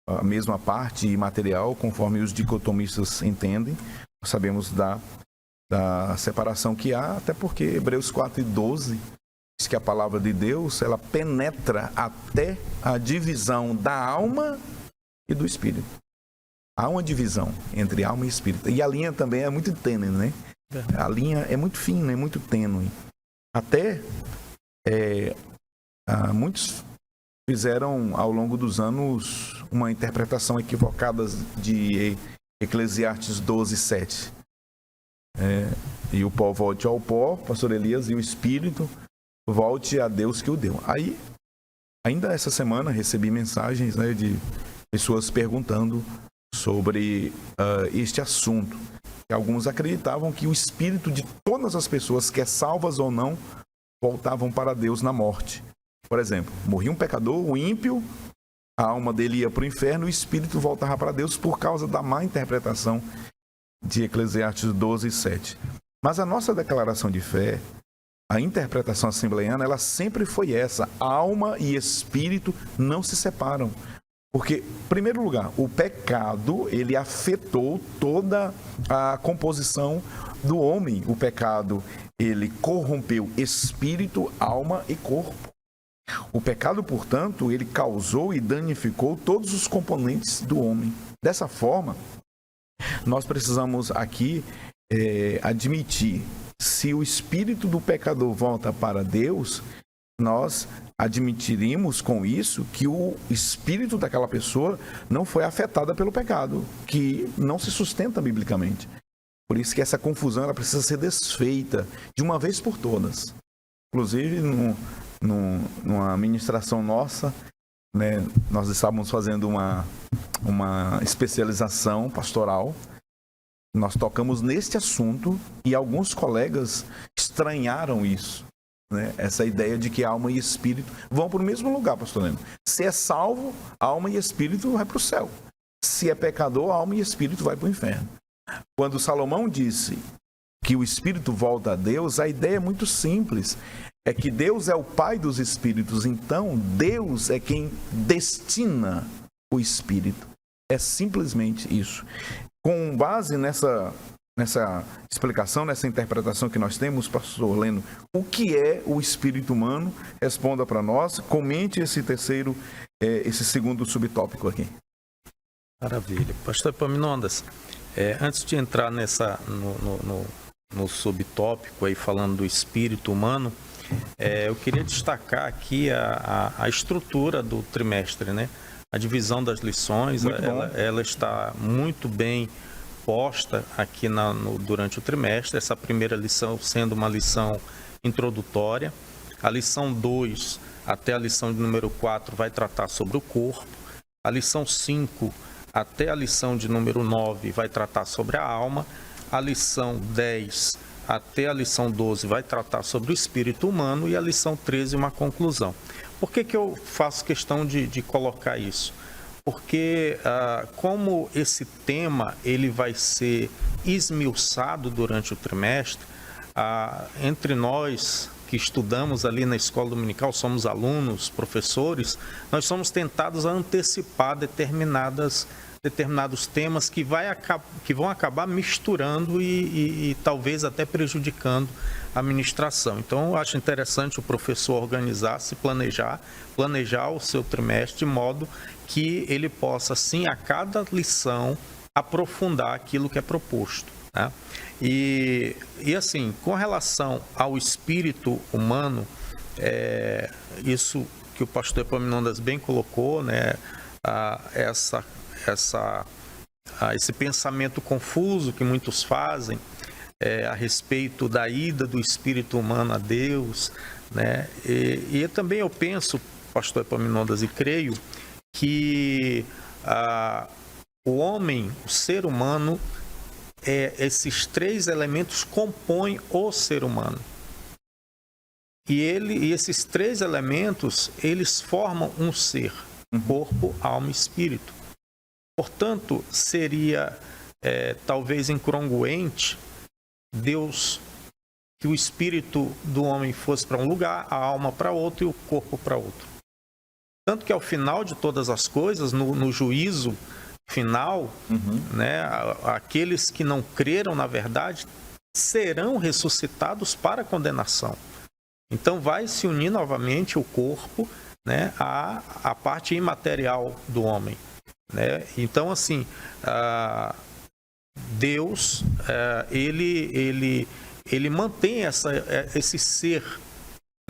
Speaker 1: a mesma parte imaterial, conforme os dicotomistas entendem. Nós sabemos da separação que há, até porque Hebreus 4:12 diz que a palavra de Deus, ela penetra até a divisão da alma e do espírito. Há uma divisão entre alma e espírito. E a linha também é muito tênue, né? A linha é muito fina, é muito tênue. Até muitos fizeram, ao longo dos anos, uma interpretação equivocada de Eclesiastes 12:7. E o pó volte ao pó, pastor Elias, e o espírito volte a Deus que o deu. Aí, ainda essa semana, recebi mensagens, né, de pessoas perguntando sobre este assunto. E alguns acreditavam que o espírito de todas as pessoas, quer salvas ou não, voltavam para Deus na morte. Por exemplo, morria um pecador, o ímpio, a alma dele ia para o inferno, o espírito voltava para Deus por causa da má interpretação de Eclesiastes 12:7. Mas a nossa declaração de fé, a interpretação assembleiana, ela sempre foi essa: alma e espírito não se separam. Porque, em primeiro lugar, o pecado, ele afetou toda a composição do homem. O pecado, ele corrompeu espírito, alma e corpo. O pecado, portanto, ele causou e danificou todos os componentes do homem. Dessa forma, nós precisamos aqui admitir, se o espírito do pecador volta para Deus, nós admitiríamos com isso que o espírito daquela pessoa não foi afetada pelo pecado, que não se sustenta biblicamente. Por isso que essa confusão ela precisa ser desfeita de uma vez por todas. Inclusive, numa ministração nossa, né, nós estávamos fazendo uma especialização pastoral. Nós tocamos neste assunto e alguns colegas estranharam isso, né? Essa ideia de que alma e espírito vão para o mesmo lugar, pastor Leno. Se é salvo, alma e espírito vai para o céu. Se é pecador, alma e espírito vai para o inferno. Quando Salomão disse que o espírito volta a Deus, a ideia é muito simples. É que Deus é o pai dos espíritos, então Deus é quem destina o espírito. É simplesmente isso. Com base nessa explicação, nessa interpretação que nós temos, pastor Leno, o que é o espírito humano? Responda para nós, comente esse segundo subtópico aqui.
Speaker 3: Maravilha. Pastor Epaminondas, antes de entrar no subtópico aí, falando do espírito humano, eu queria destacar aqui a estrutura do trimestre, né? A divisão das lições, ela está muito bem posta aqui durante o trimestre. Essa primeira lição sendo uma lição introdutória. A lição 2 até a lição de número 4 vai tratar sobre o corpo. A lição 5 até a lição de número 9 vai tratar sobre a alma. A lição 10 até a lição 12 vai tratar sobre o espírito humano. E a lição 13, uma conclusão. Por que eu faço questão de colocar isso? Porque como esse tema ele vai ser esmiuçado durante o trimestre, entre nós que estudamos ali na escola dominical, somos alunos, professores, nós somos tentados a antecipar determinados temas que vão acabar misturando e talvez até prejudicando a ministração. Então, eu acho interessante o professor organizar-se, planejar o seu trimestre de modo que ele possa, sim, a cada lição, aprofundar aquilo que é proposto, né? E assim, com relação ao espírito humano, isso que o pastor Epaminondas bem colocou, né? Esse pensamento confuso que muitos fazem a respeito da ida do espírito humano a Deus, né? E também eu penso, pastor Epaminondas, e creio que o homem, o ser humano, esses três elementos compõem o ser humano. E esses três elementos, eles formam um ser, corpo, alma e espírito. Portanto, seria talvez incongruente Deus, que o espírito do homem fosse para um lugar, a alma para outro e o corpo para outro. Tanto que ao final de todas as coisas, no juízo final, né, aqueles que não creram na verdade serão ressuscitados para a condenação. Então vai se unir novamente o corpo, né, à parte imaterial do homem, né? Então, assim, Deus, ele mantém esse ser,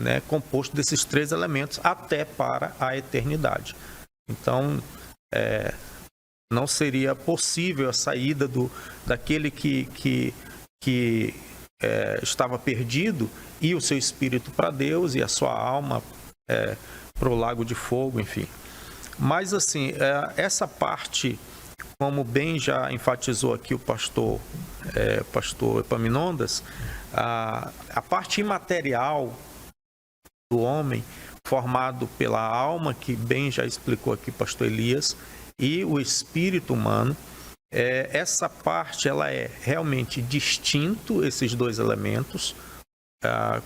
Speaker 3: né, composto desses três elementos até para a eternidade. Então, não seria possível a saída daquele que estava perdido, e o seu espírito para Deus e a sua alma para o lago de fogo, enfim. Mas assim, essa parte, como bem já enfatizou aqui o pastor Epaminondas, a parte imaterial do homem, formado pela alma, que bem já explicou aqui o pastor Elias, e o espírito humano, essa parte ela é realmente distinto, esses dois elementos,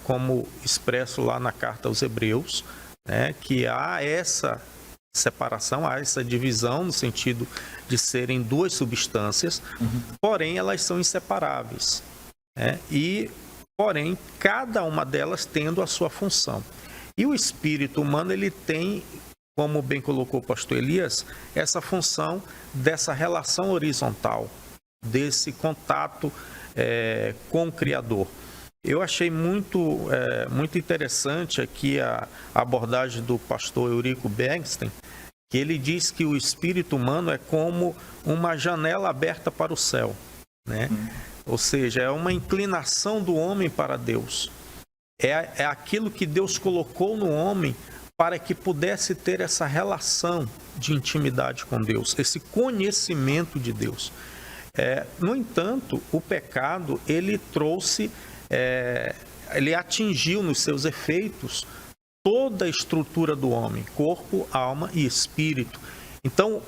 Speaker 3: como expresso lá na carta aos Hebreus, né, que há essa separação, há essa divisão no sentido de serem duas substâncias, porém elas são inseparáveis, né, porém cada uma delas tendo a sua função. E o espírito humano ele tem, como bem colocou o pastor Elias, essa função dessa relação horizontal, desse contato com o Criador. Eu achei muito interessante aqui a abordagem do pastor Eurico Bernstein, que ele diz que o espírito humano é como uma janela aberta para o céu, né? Ou seja, é uma inclinação do homem para Deus. É aquilo que Deus colocou no homem para que pudesse ter essa relação de intimidade com Deus, esse conhecimento de Deus. No entanto, o pecado, ele trouxe, ele atingiu nos seus efeitos toda a estrutura do homem, corpo, alma e espírito. Então,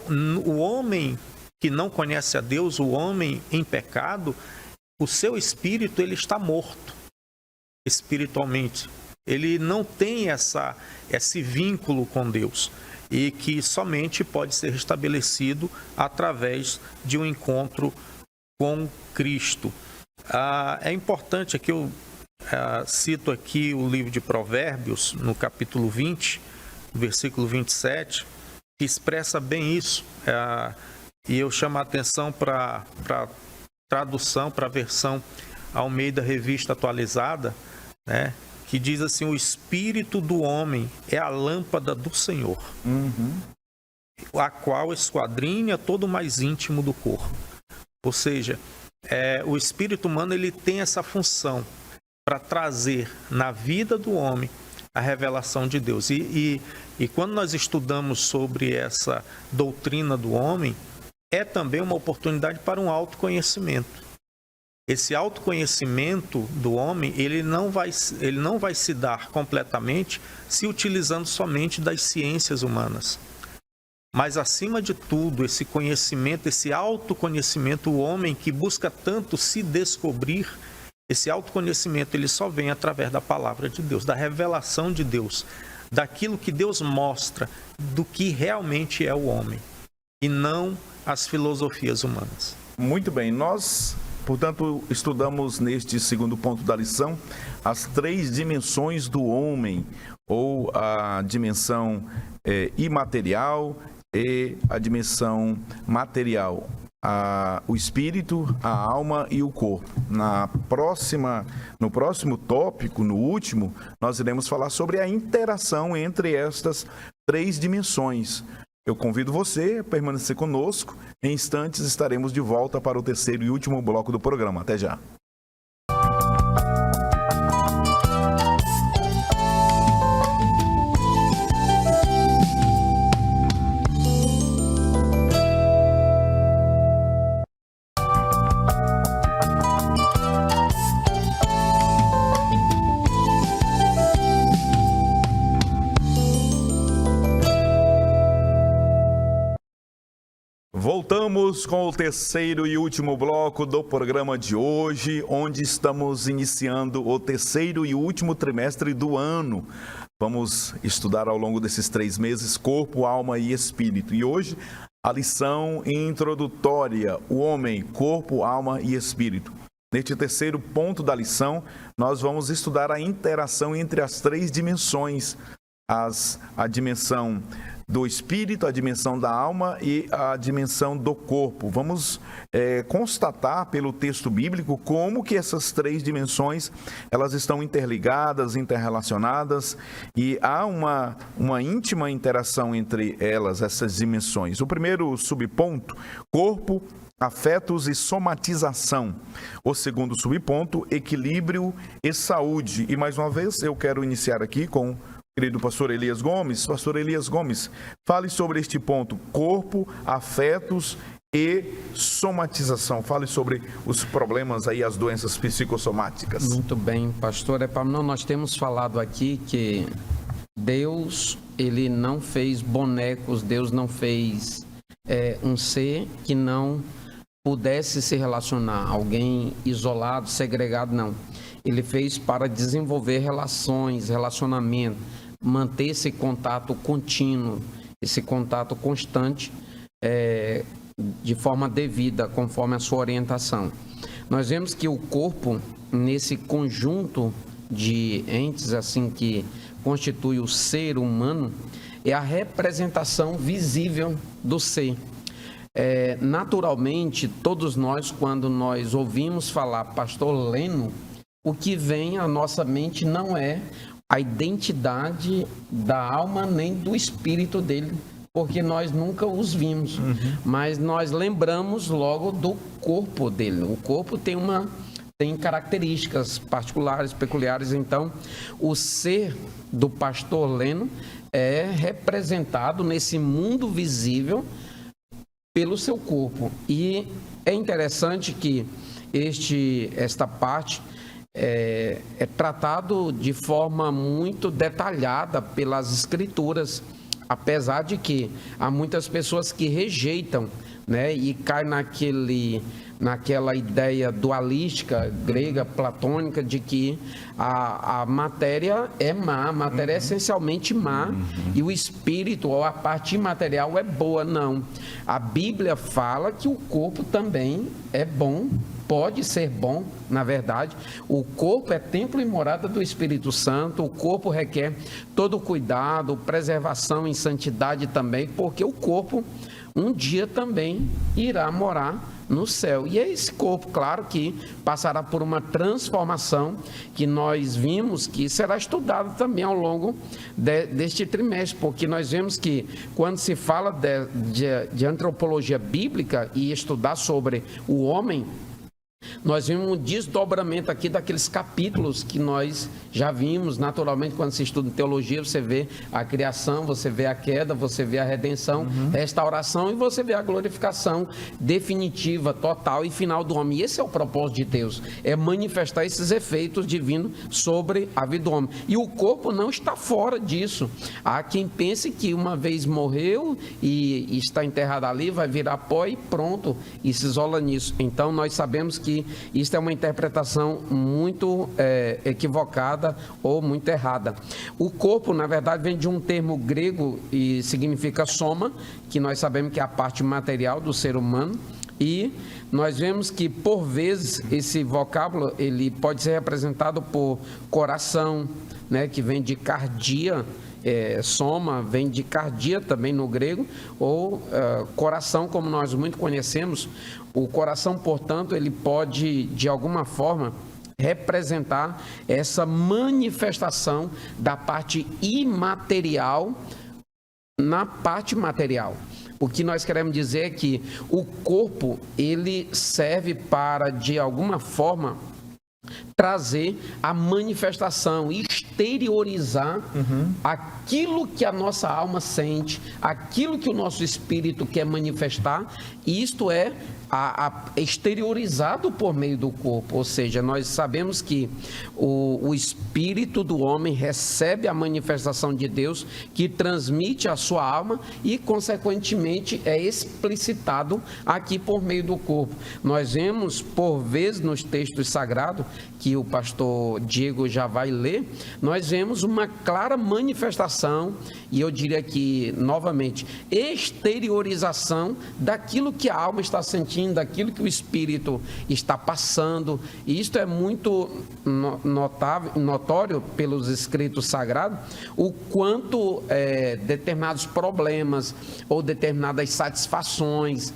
Speaker 3: o homem que não conhece a Deus, o homem em pecado, o seu espírito ele está morto espiritualmente. Ele não tem esse vínculo com Deus e que somente pode ser restabelecido através de um encontro com Cristo. É importante que eu cito aqui o livro de Provérbios, no capítulo 20, versículo 27, que expressa bem isso. E eu chamo a atenção para a tradução, para a versão Almeida Revista Atualizada, né? Que diz assim: o espírito do homem é a lâmpada do Senhor, a qual esquadrinha todo o mais íntimo do corpo. Ou seja, o espírito humano ele tem essa função para trazer na vida do homem a revelação de Deus. E quando nós estudamos sobre essa doutrina do homem, é também uma oportunidade para um autoconhecimento. Esse autoconhecimento do homem, ele não vai se dar completamente se utilizando somente das ciências humanas. Mas, acima de tudo, esse conhecimento, esse autoconhecimento, o homem que busca tanto se descobrir, esse autoconhecimento ele só vem através da palavra de Deus, da revelação de Deus, daquilo que Deus mostra do que realmente é o homem, e não as filosofias humanas.
Speaker 1: Muito bem, nós, portanto, estudamos neste segundo ponto da lição as três dimensões do homem, ou a dimensão imaterial e a dimensão material, o espírito, a alma e o corpo. No próximo tópico, no último, nós iremos falar sobre a interação entre estas três dimensões. Eu convido você a permanecer conosco. Em instantes estaremos de volta para o terceiro e último bloco do programa. Até já. Voltamos com o terceiro e último bloco do programa de hoje, onde estamos iniciando o terceiro e último trimestre do ano. Vamos estudar ao longo desses 3 meses corpo, alma e espírito. E hoje a lição introdutória, o homem, corpo, alma e espírito. Neste terceiro ponto da lição, nós vamos estudar a interação entre as três dimensões. A dimensão do espírito, a dimensão da alma e a dimensão do corpo. Vamos constatar pelo texto bíblico como que essas três dimensões elas estão interligadas, interrelacionadas, e há uma íntima interação entre elas, essas dimensões. O primeiro subponto, corpo, afetos e somatização. O segundo subponto, equilíbrio e saúde. E mais uma vez eu quero iniciar aqui com o querido pastor Elias Gomes. Pastor Elias Gomes, fale sobre este ponto, corpo, afetos e somatização. Fale sobre os problemas aí, as doenças psicossomáticas.
Speaker 2: Muito bem, pastor Epaminondas, nós temos falado aqui que Deus, ele não fez bonecos, Deus não fez um ser que não pudesse se relacionar, alguém isolado, segregado, não. Ele fez para desenvolver relações, relacionamento, manter esse contato contínuo, esse contato constante, de forma devida, conforme a sua orientação. Nós vemos que o corpo, nesse conjunto de entes assim que constitui o ser humano, é a representação visível do ser. Naturalmente, todos nós, quando nós ouvimos falar pastor Leno, o que vem à nossa mente não é a identidade da alma nem do espírito dele, porque nós nunca os vimos, mas nós lembramos logo do corpo dele. O corpo tem características particulares, peculiares. Então, o ser do pastor Leno é representado nesse mundo visível pelo seu corpo. E é interessante que esta parte é tratado de forma muito detalhada pelas escrituras, apesar de que há muitas pessoas que rejeitam, né, e caem naquela ideia dualística grega, platônica, de que a matéria é má, a matéria é essencialmente má, e o espírito ou a parte imaterial é boa. Não. A Bíblia fala que o corpo também é bom, pode ser bom, na verdade. O corpo é templo e morada do Espírito Santo, o corpo requer todo cuidado, preservação em santidade também, porque o corpo um dia também irá morar no céu. E é esse corpo, claro, que passará por uma transformação que nós vimos que será estudado também ao longo deste trimestre, porque nós vemos que quando se fala de antropologia bíblica e estudar sobre o homem, nós vimos um desdobramento aqui daqueles capítulos que nós já vimos. Naturalmente, quando se estuda em teologia, você vê a criação, você vê a queda, você vê a redenção, restauração, e você vê a glorificação definitiva, total e final do homem. E esse é o propósito de Deus, é manifestar esses efeitos divinos sobre a vida do homem. E o corpo não está fora disso. Há quem pense que uma vez morreu e está enterrado ali, vai virar pó e pronto, e se isola nisso. Então, nós sabemos que isso é uma interpretação muito equivocada ou muito errada. O corpo, na verdade, vem de um termo grego e significa soma, que nós sabemos que é a parte material do ser humano, e nós vemos que, por vezes, esse vocábulo ele pode ser representado por coração, né, que vem de cardia. Soma vem de cardia também no grego, ou coração, como nós muito conhecemos. O coração, portanto, ele pode, de alguma forma, representar essa manifestação da parte imaterial na parte material. O que nós queremos dizer é que o corpo, ele serve para, de alguma forma, trazer a manifestação, exteriorizar aquilo que a nossa alma sente, aquilo que o nosso espírito quer manifestar, e isto é exteriorizado por meio do corpo. Ou seja, nós sabemos que o espírito do homem recebe a manifestação de Deus, que transmite a sua alma e, consequentemente, é explicitado aqui por meio do corpo. Nós vemos, por vezes, nos textos sagrados, que o pastor Diego já vai ler, nós vemos uma clara manifestação, e eu diria que, novamente, exteriorização daquilo que a alma está sentindo, daquilo que o espírito está passando. E isto é muito notório pelos escritos sagrados, o quanto determinados problemas ou determinadas satisfações,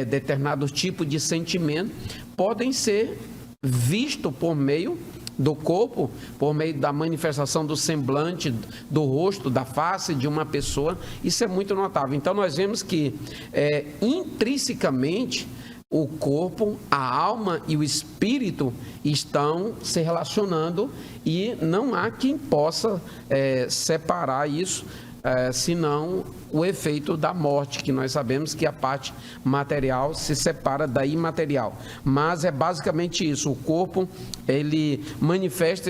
Speaker 2: determinado tipo de sentimento podem ser vistos por meio do corpo, por meio da manifestação do semblante, do rosto, da face de uma pessoa. Isso é muito notável. Então nós vemos que intrinsecamente o corpo, a alma e o espírito estão se relacionando, e não há quem possa separar isso, senão o efeito da morte, que nós sabemos que a parte material se separa da imaterial. Mas é basicamente isso: o corpo, ele manifesta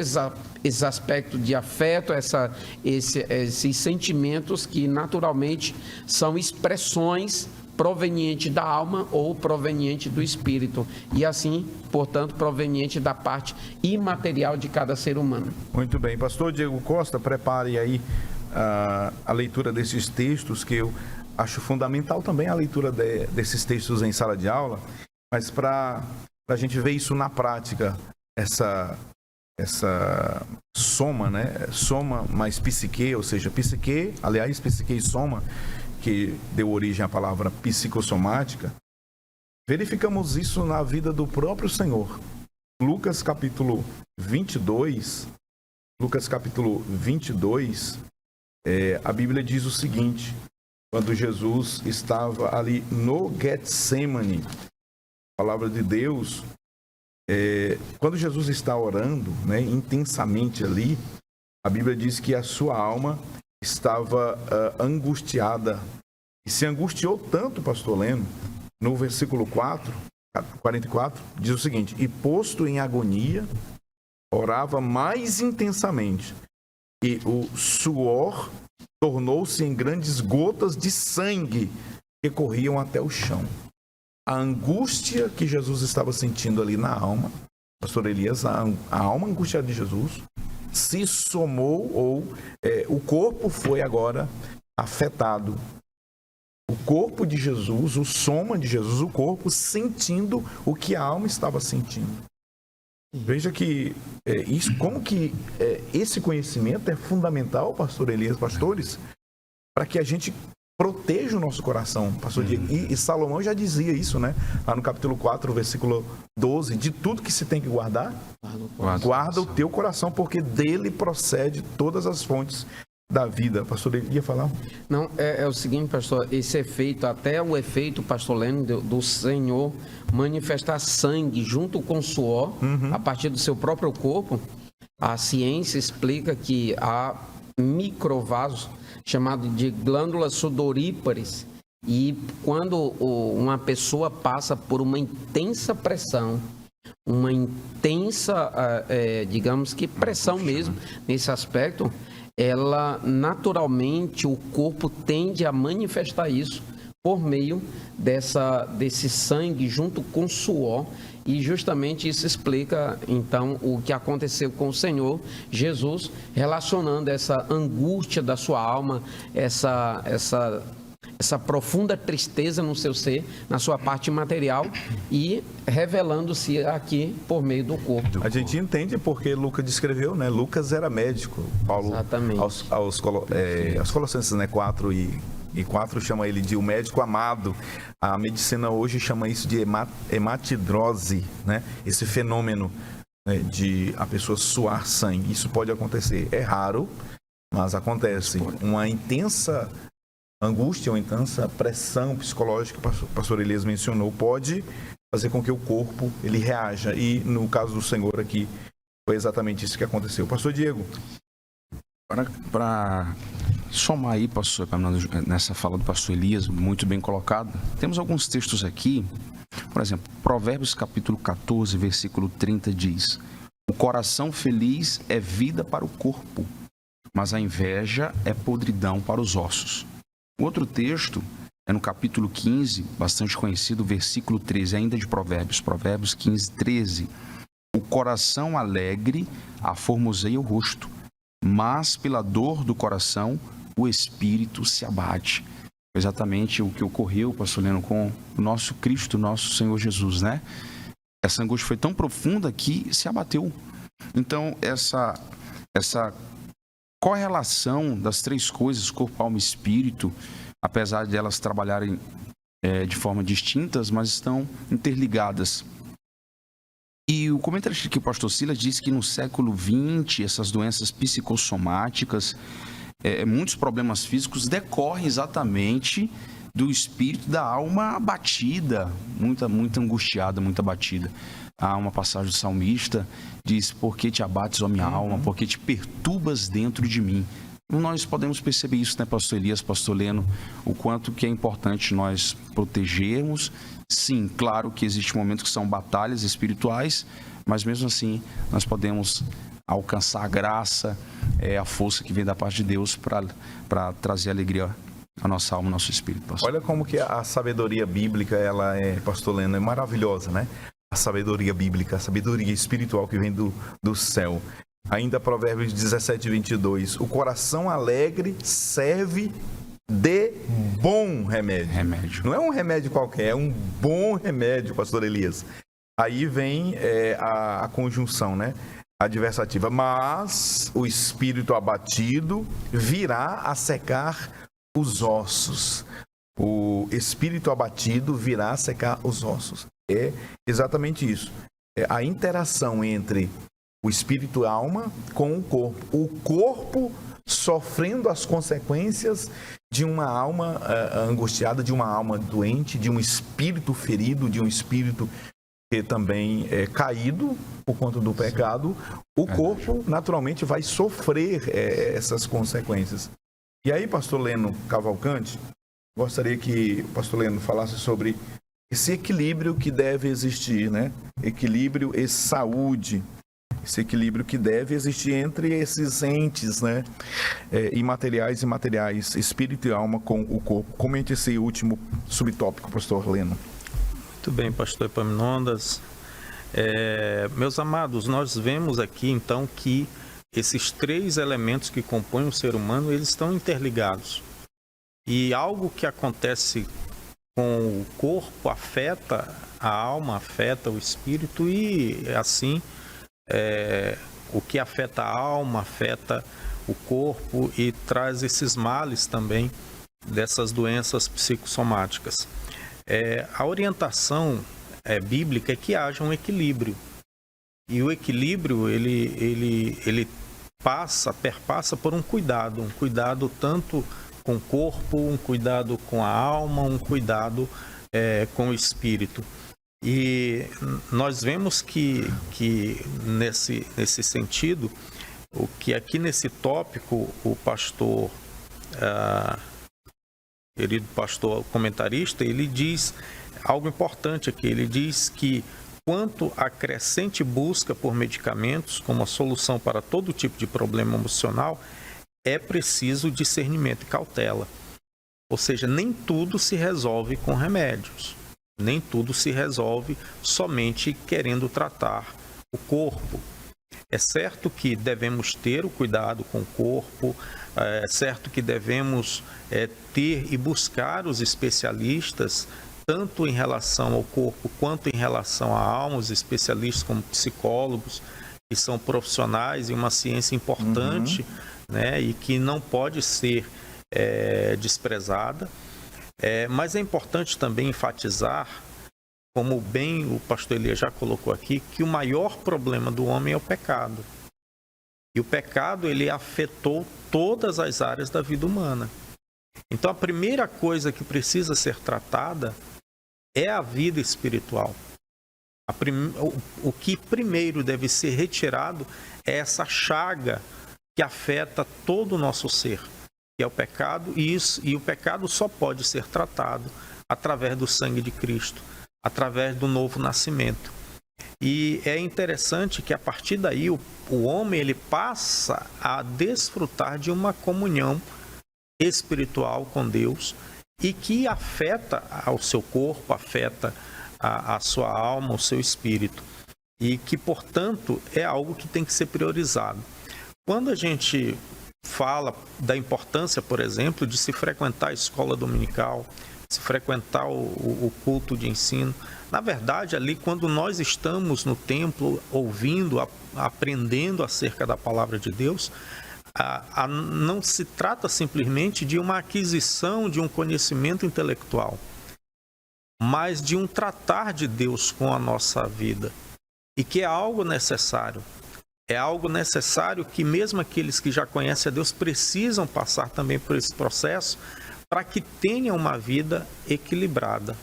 Speaker 2: esse aspecto de afeto, esses sentimentos que naturalmente são expressões proveniente da alma ou proveniente do espírito, e assim, portanto, proveniente da parte imaterial de cada ser humano.
Speaker 1: Muito bem. Pastor Diego Costa, prepare aí a leitura desses textos, que eu acho fundamental também a leitura desses textos em sala de aula, mas para a gente ver isso na prática, essa soma, né? Soma mais psique, ou seja, psique, aliás, psique e soma, que deu origem à palavra psicossomática, verificamos isso na vida do próprio Senhor. Lucas capítulo 22, a Bíblia diz o seguinte: quando Jesus estava ali no Getsemane, a palavra de Deus, quando Jesus está orando, né, intensamente ali, a Bíblia diz que a sua alma estava angustiada, e se angustiou tanto, pastor Leno, no versículo 44, diz o seguinte: e posto em agonia, orava mais intensamente, e o suor tornou-se em grandes gotas de sangue que corriam até o chão. A angústia que Jesus estava sentindo ali na alma, pastor Elias, a alma angustiada de Jesus, se somou, ou o corpo foi agora afetado. O corpo de Jesus, o soma de Jesus, o corpo sentindo o que a alma estava sentindo. Veja que esse conhecimento é fundamental, pastor Elias, pastores, para que a gente proteja o nosso coração, pastor Diego. E Salomão já dizia isso, né? Lá no capítulo 4, versículo 12, de tudo que se tem que guardar, guarda o teu coração, porque dele procede todas as fontes da vida. Pastor, ele ia falar?
Speaker 2: Não, é o seguinte, pastor, esse efeito, até o efeito, pastor Leno, do Senhor manifestar sangue junto com suor, a partir do seu próprio corpo, a ciência explica que há microvasos chamado de glândulas sudorípares, e quando uma pessoa passa por uma intensa pressão, uma intensa, digamos que pressão mesmo, nesse aspecto, ela naturalmente, o corpo tende a manifestar isso por meio desse sangue junto com suor, e justamente isso explica então o que aconteceu com o Senhor Jesus, relacionando essa angústia da sua alma, essa profunda tristeza no seu ser, na sua parte material, e revelando-se aqui por meio do corpo.
Speaker 1: A gente entende porque Lucas descreveu, né? Lucas era médico. Paulo, exatamente, aos Colossenses, né, 4 e 4 chama ele de o médico amado. A medicina hoje chama isso de hematidrose, né? Esse fenômeno, né, de a pessoa suar sangue. Isso pode acontecer. É raro, mas acontece. Uma intensa angústia, uma intensa pressão psicológica, que o pastor Elias mencionou, pode fazer com que o corpo ele reaja. E no caso do Senhor aqui, foi exatamente isso que aconteceu. Pastor Diego.
Speaker 4: Para somar aí, pastor, nessa fala do pastor Elias, muito bem colocado, temos alguns textos aqui. Por exemplo, Provérbios capítulo 14, versículo 30 diz: o coração feliz é vida para o corpo, mas a inveja é podridão para os ossos. O outro texto é no capítulo 15, bastante conhecido, versículo 13, ainda de Provérbios 15, 13. O coração alegre aformoseia o rosto, mas pela dor do coração o espírito se abate. Foi exatamente o que ocorreu, pastor Leno, com o nosso Cristo, nosso Senhor Jesus, né? Essa angústia foi tão profunda que se abateu. Então, essa correlação das três coisas, corpo, alma e espírito, apesar de elas trabalharem de forma distintas, mas estão interligadas. E o comentarista aqui, o pastor Silas, diz que no século XX, essas doenças psicossomáticas, muitos problemas físicos decorrem exatamente do espírito, da alma abatida, muito angustiada, muito abatida. Há uma passagem do salmista, diz: por que te abates, ó minha alma, por que te perturbas dentro de mim? Nós podemos perceber isso, né, pastor Elias, pastor Leno, o quanto que é importante nós protegermos. Sim, claro que existem momentos que são batalhas espirituais, mas mesmo assim nós podemos alcançar a graça, a força que vem da parte de Deus para trazer alegria à nossa alma, ao nosso espírito, pastor.
Speaker 1: Olha como que a sabedoria bíblica, ela pastor Leno, é maravilhosa, né? A sabedoria bíblica, a sabedoria espiritual que vem do céu. Ainda Provérbios 17:22, o coração alegre serve de bom remédio. Não é um remédio qualquer, é um bom remédio, pastor Elias. Aí vem a conjunção, né? Adversativa. Mas o espírito abatido virá a secar os ossos. O espírito abatido virá a secar os ossos. É exatamente isso. É a interação entre o espírito e a alma com o corpo. O corpo sofrendo as consequências de uma alma angustiada, de uma alma doente, de um espírito ferido, de um espírito que também é caído por conta do pecado. O corpo naturalmente vai sofrer essas consequências. E aí, pastor Leno Cavalcante, gostaria que o pastor Leno falasse sobre esse equilíbrio que deve existir, né? Equilíbrio e saúde. Esse equilíbrio que deve existir entre esses entes, né? Imateriais e materiais, espírito e alma com o corpo. Comente esse último subtópico, pastor Leno.
Speaker 3: Muito bem, pastor Epaminondas. Meus amados, nós vemos aqui então que esses três elementos que compõem o ser humano, eles estão interligados. E algo que acontece com o corpo afeta a alma, afeta o espírito e assim o que afeta a alma afeta o corpo e traz esses males também dessas doenças psicossomáticas. A orientação bíblica é que haja um equilíbrio. E o equilíbrio ele perpassa por um cuidado tanto com o corpo, um cuidado com a alma, um cuidado com o espírito. E nós vemos que nesse sentido, o que aqui nesse tópico o pastor, querido pastor comentarista, ele diz algo importante aqui. Ele diz que quanto à crescente busca por medicamentos como a solução para todo tipo de problema emocional, é preciso discernimento e cautela. Ou seja, nem tudo se resolve com remédios. Nem tudo se resolve somente querendo tratar o corpo. É certo que devemos ter o cuidado com o corpo, é certo que devemos ter e buscar os especialistas, tanto em relação ao corpo quanto em relação à alma, os especialistas como psicólogos, que são profissionais e uma ciência importante, né, e que não pode ser desprezada. Mas é importante também enfatizar, como bem o pastor Elias já colocou aqui, que o maior problema do homem é o pecado. E o pecado, ele afetou todas as áreas da vida humana. Então, a primeira coisa que precisa ser tratada é a vida espiritual. O que primeiro deve ser retirado é essa chaga que afeta todo o nosso ser, que é o pecado, e o pecado só pode ser tratado através do sangue de Cristo, através do novo nascimento. E é interessante que a partir daí o homem ele passa a desfrutar de uma comunhão espiritual com Deus e que afeta ao seu corpo, afeta a sua alma, o seu espírito, e que, portanto, é algo que tem que ser priorizado. Quando a gente fala da importância, por exemplo, de se frequentar a escola dominical, se frequentar o culto de ensino, na verdade, ali, quando nós estamos no templo, ouvindo, aprendendo acerca da palavra de Deus, não se trata simplesmente de uma aquisição de um conhecimento intelectual, mas de um tratar de Deus com a nossa vida, e que é algo necessário. É algo necessário que mesmo aqueles que já conhecem a Deus precisam passar também por esse processo para que tenham uma vida equilibrada,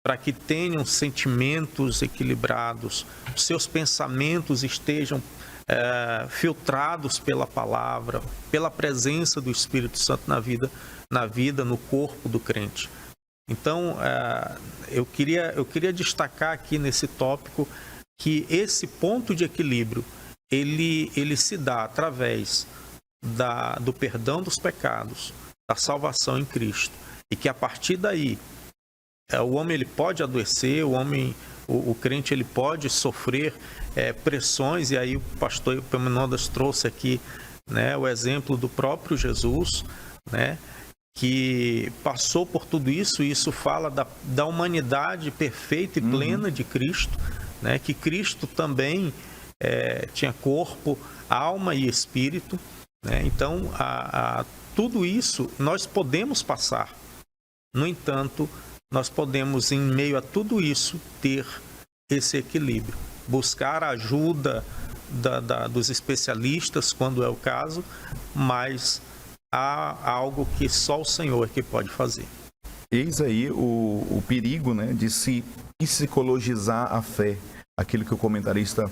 Speaker 3: para que tenham sentimentos equilibrados, os seus pensamentos estejam filtrados pela palavra, pela presença do Espírito Santo na vida, no corpo do crente. Então, eu queria destacar aqui nesse tópico que esse ponto de equilíbrio ele se dá através do perdão dos pecados, da salvação em Cristo, e que a partir daí o homem ele pode adoecer, o crente ele pode sofrer pressões, e aí o pastor Epaminondas trouxe aqui, né, o exemplo do próprio Jesus, né, que passou por tudo isso, e isso fala da humanidade perfeita e plena de Cristo, né, que Cristo também tinha corpo, alma e espírito, né? Então, tudo isso nós podemos passar. No entanto, nós podemos, em meio a tudo isso, ter esse equilíbrio. Buscar a ajuda dos especialistas, quando é o caso, mas há algo que só o Senhor é que pode fazer.
Speaker 1: Eis aí o perigo, né, de se psicologizar a fé. Aquilo que o comentarista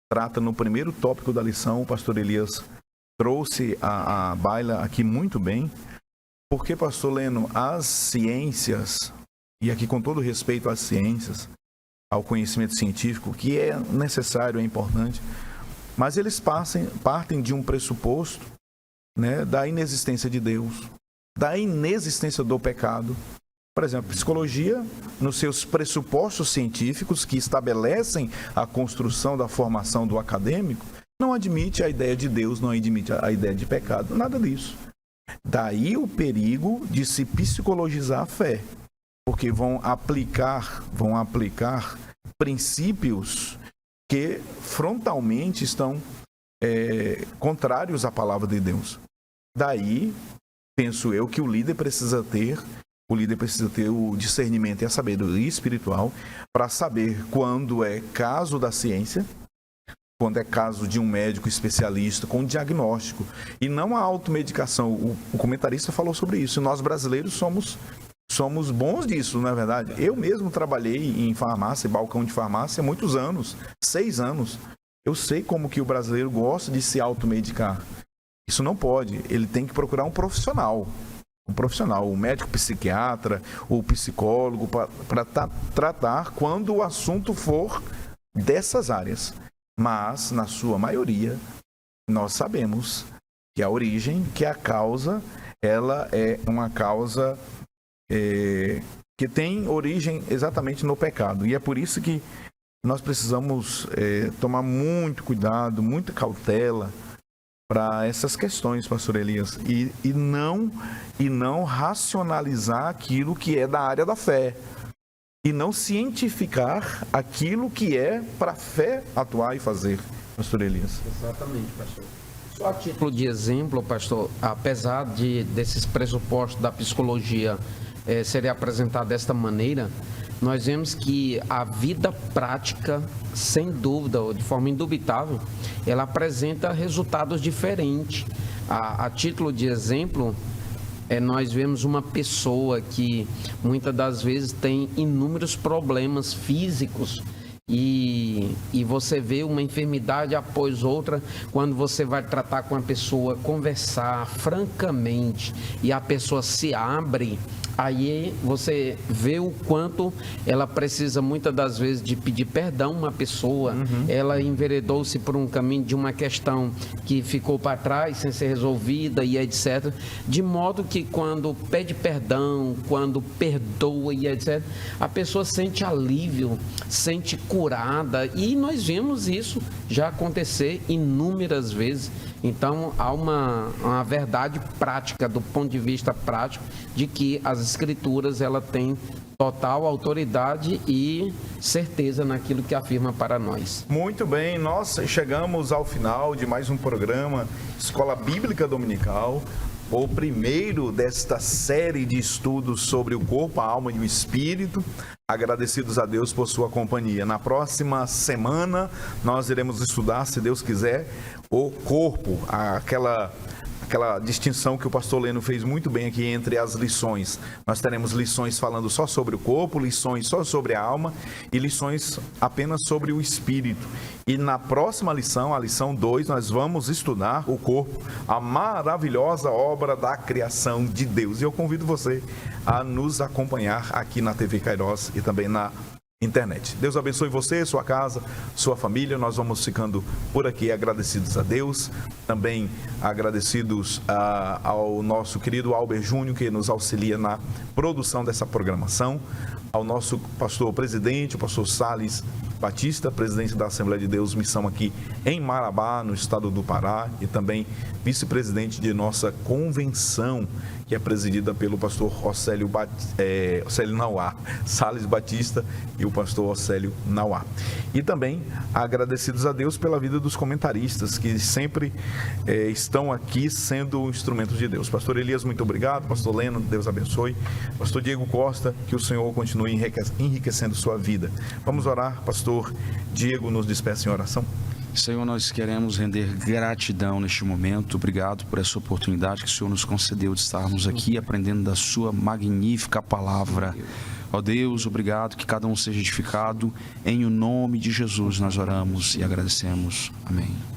Speaker 1: trata no primeiro tópico da lição, o pastor Elias trouxe a baila aqui muito bem, porque, pastor Leno, as ciências, e aqui com todo respeito às ciências, ao conhecimento científico, que é necessário, é importante, mas eles partem de um pressuposto, né, da inexistência de Deus, da inexistência do pecado. Por exemplo, psicologia, nos seus pressupostos científicos que estabelecem a construção da formação do acadêmico, não admite a ideia de Deus, não admite a ideia de pecado, nada disso. Daí o perigo de se psicologizar a fé, porque vão aplicar princípios que frontalmente estão contrários à palavra de Deus. Daí, penso eu, que o líder precisa ter o discernimento e a sabedoria espiritual para saber quando é caso da ciência, quando é caso de um médico especialista com diagnóstico, e não a automedicação. O comentarista falou sobre isso. Nós brasileiros somos bons disso, não é verdade? Eu mesmo trabalhei em farmácia, balcão de farmácia, há muitos anos, 6 anos. Eu sei como que o brasileiro gosta de se automedicar. Isso não pode. Ele tem que procurar um profissional, o médico psiquiatra, o psicólogo, para tratar quando o assunto for dessas áreas. Mas, na sua maioria, nós sabemos que a origem, que a causa, ela é uma causa que tem origem exatamente no pecado. E é por isso que nós precisamos tomar muito cuidado, muita cautela para essas questões, pastor Elias, e não racionalizar aquilo que é da área da fé, e não cientificar aquilo que é para a fé atuar e fazer, pastor Elias.
Speaker 2: Exatamente, pastor. Só a título de exemplo, pastor, apesar desses pressupostos da psicologia serem apresentados desta maneira, nós vemos que a vida prática, sem dúvida, ou de forma indubitável, ela apresenta resultados diferentes. A título de exemplo, nós vemos uma pessoa que muitas das vezes tem inúmeros problemas físicos e você vê uma enfermidade após outra. Quando você vai tratar com a pessoa, conversar francamente, e a pessoa se abre, Aí você vê o quanto ela precisa muitas das vezes de pedir perdão a uma pessoa. Ela enveredou-se por um caminho de uma questão que ficou para trás sem ser resolvida e etc. De modo que quando pede perdão, quando perdoa e etc., a pessoa sente alívio, sente curada. E nós vimos isso já acontecer inúmeras vezes. Então, há uma verdade prática, do ponto de vista prático, de que as Escrituras ela tem total autoridade e certeza naquilo que afirma para nós.
Speaker 1: Muito bem, nós chegamos ao final de mais um programa Escola Bíblica Dominical, o primeiro desta série de estudos sobre o corpo, a alma e o espírito. Agradecidos a Deus por sua companhia. Na próxima semana nós iremos estudar, se Deus quiser, o corpo, aquela distinção que o pastor Leno fez muito bem aqui entre as lições. Nós teremos lições falando só sobre o corpo, lições só sobre a alma e lições apenas sobre o espírito. E na próxima lição, a lição 2, nós vamos estudar o corpo, a maravilhosa obra da criação de Deus. E eu convido você a nos acompanhar aqui na TV Kairos e também na internet. Deus abençoe você, sua casa, sua família. Nós vamos ficando por aqui agradecidos a Deus, também agradecidos ao nosso querido Albert Júnior, que nos auxilia na produção dessa programação, ao nosso pastor presidente, o pastor Salles Batista, presidente da Assembleia de Deus Missão aqui em Marabá, no estado do Pará, e também vice-presidente de nossa convenção, que é presidida pelo pastor Océlio Nauá, Salles Batista e o pastor Océlio Nauá. E também agradecidos a Deus pela vida dos comentaristas, que sempre estão aqui sendo instrumentos de Deus. Pastor Elias, muito obrigado. Pastor Leno, Deus abençoe. Pastor Diego Costa, que o Senhor continue enriquecendo sua vida. Vamos orar. Pastor Diego, nos despeça em oração.
Speaker 4: Senhor, nós queremos render gratidão neste momento. Obrigado por essa oportunidade que o Senhor nos concedeu de estarmos aqui aprendendo da sua magnífica palavra. Ó Deus, obrigado, que cada um seja edificado. Em o nome de Jesus nós oramos e agradecemos. Amém.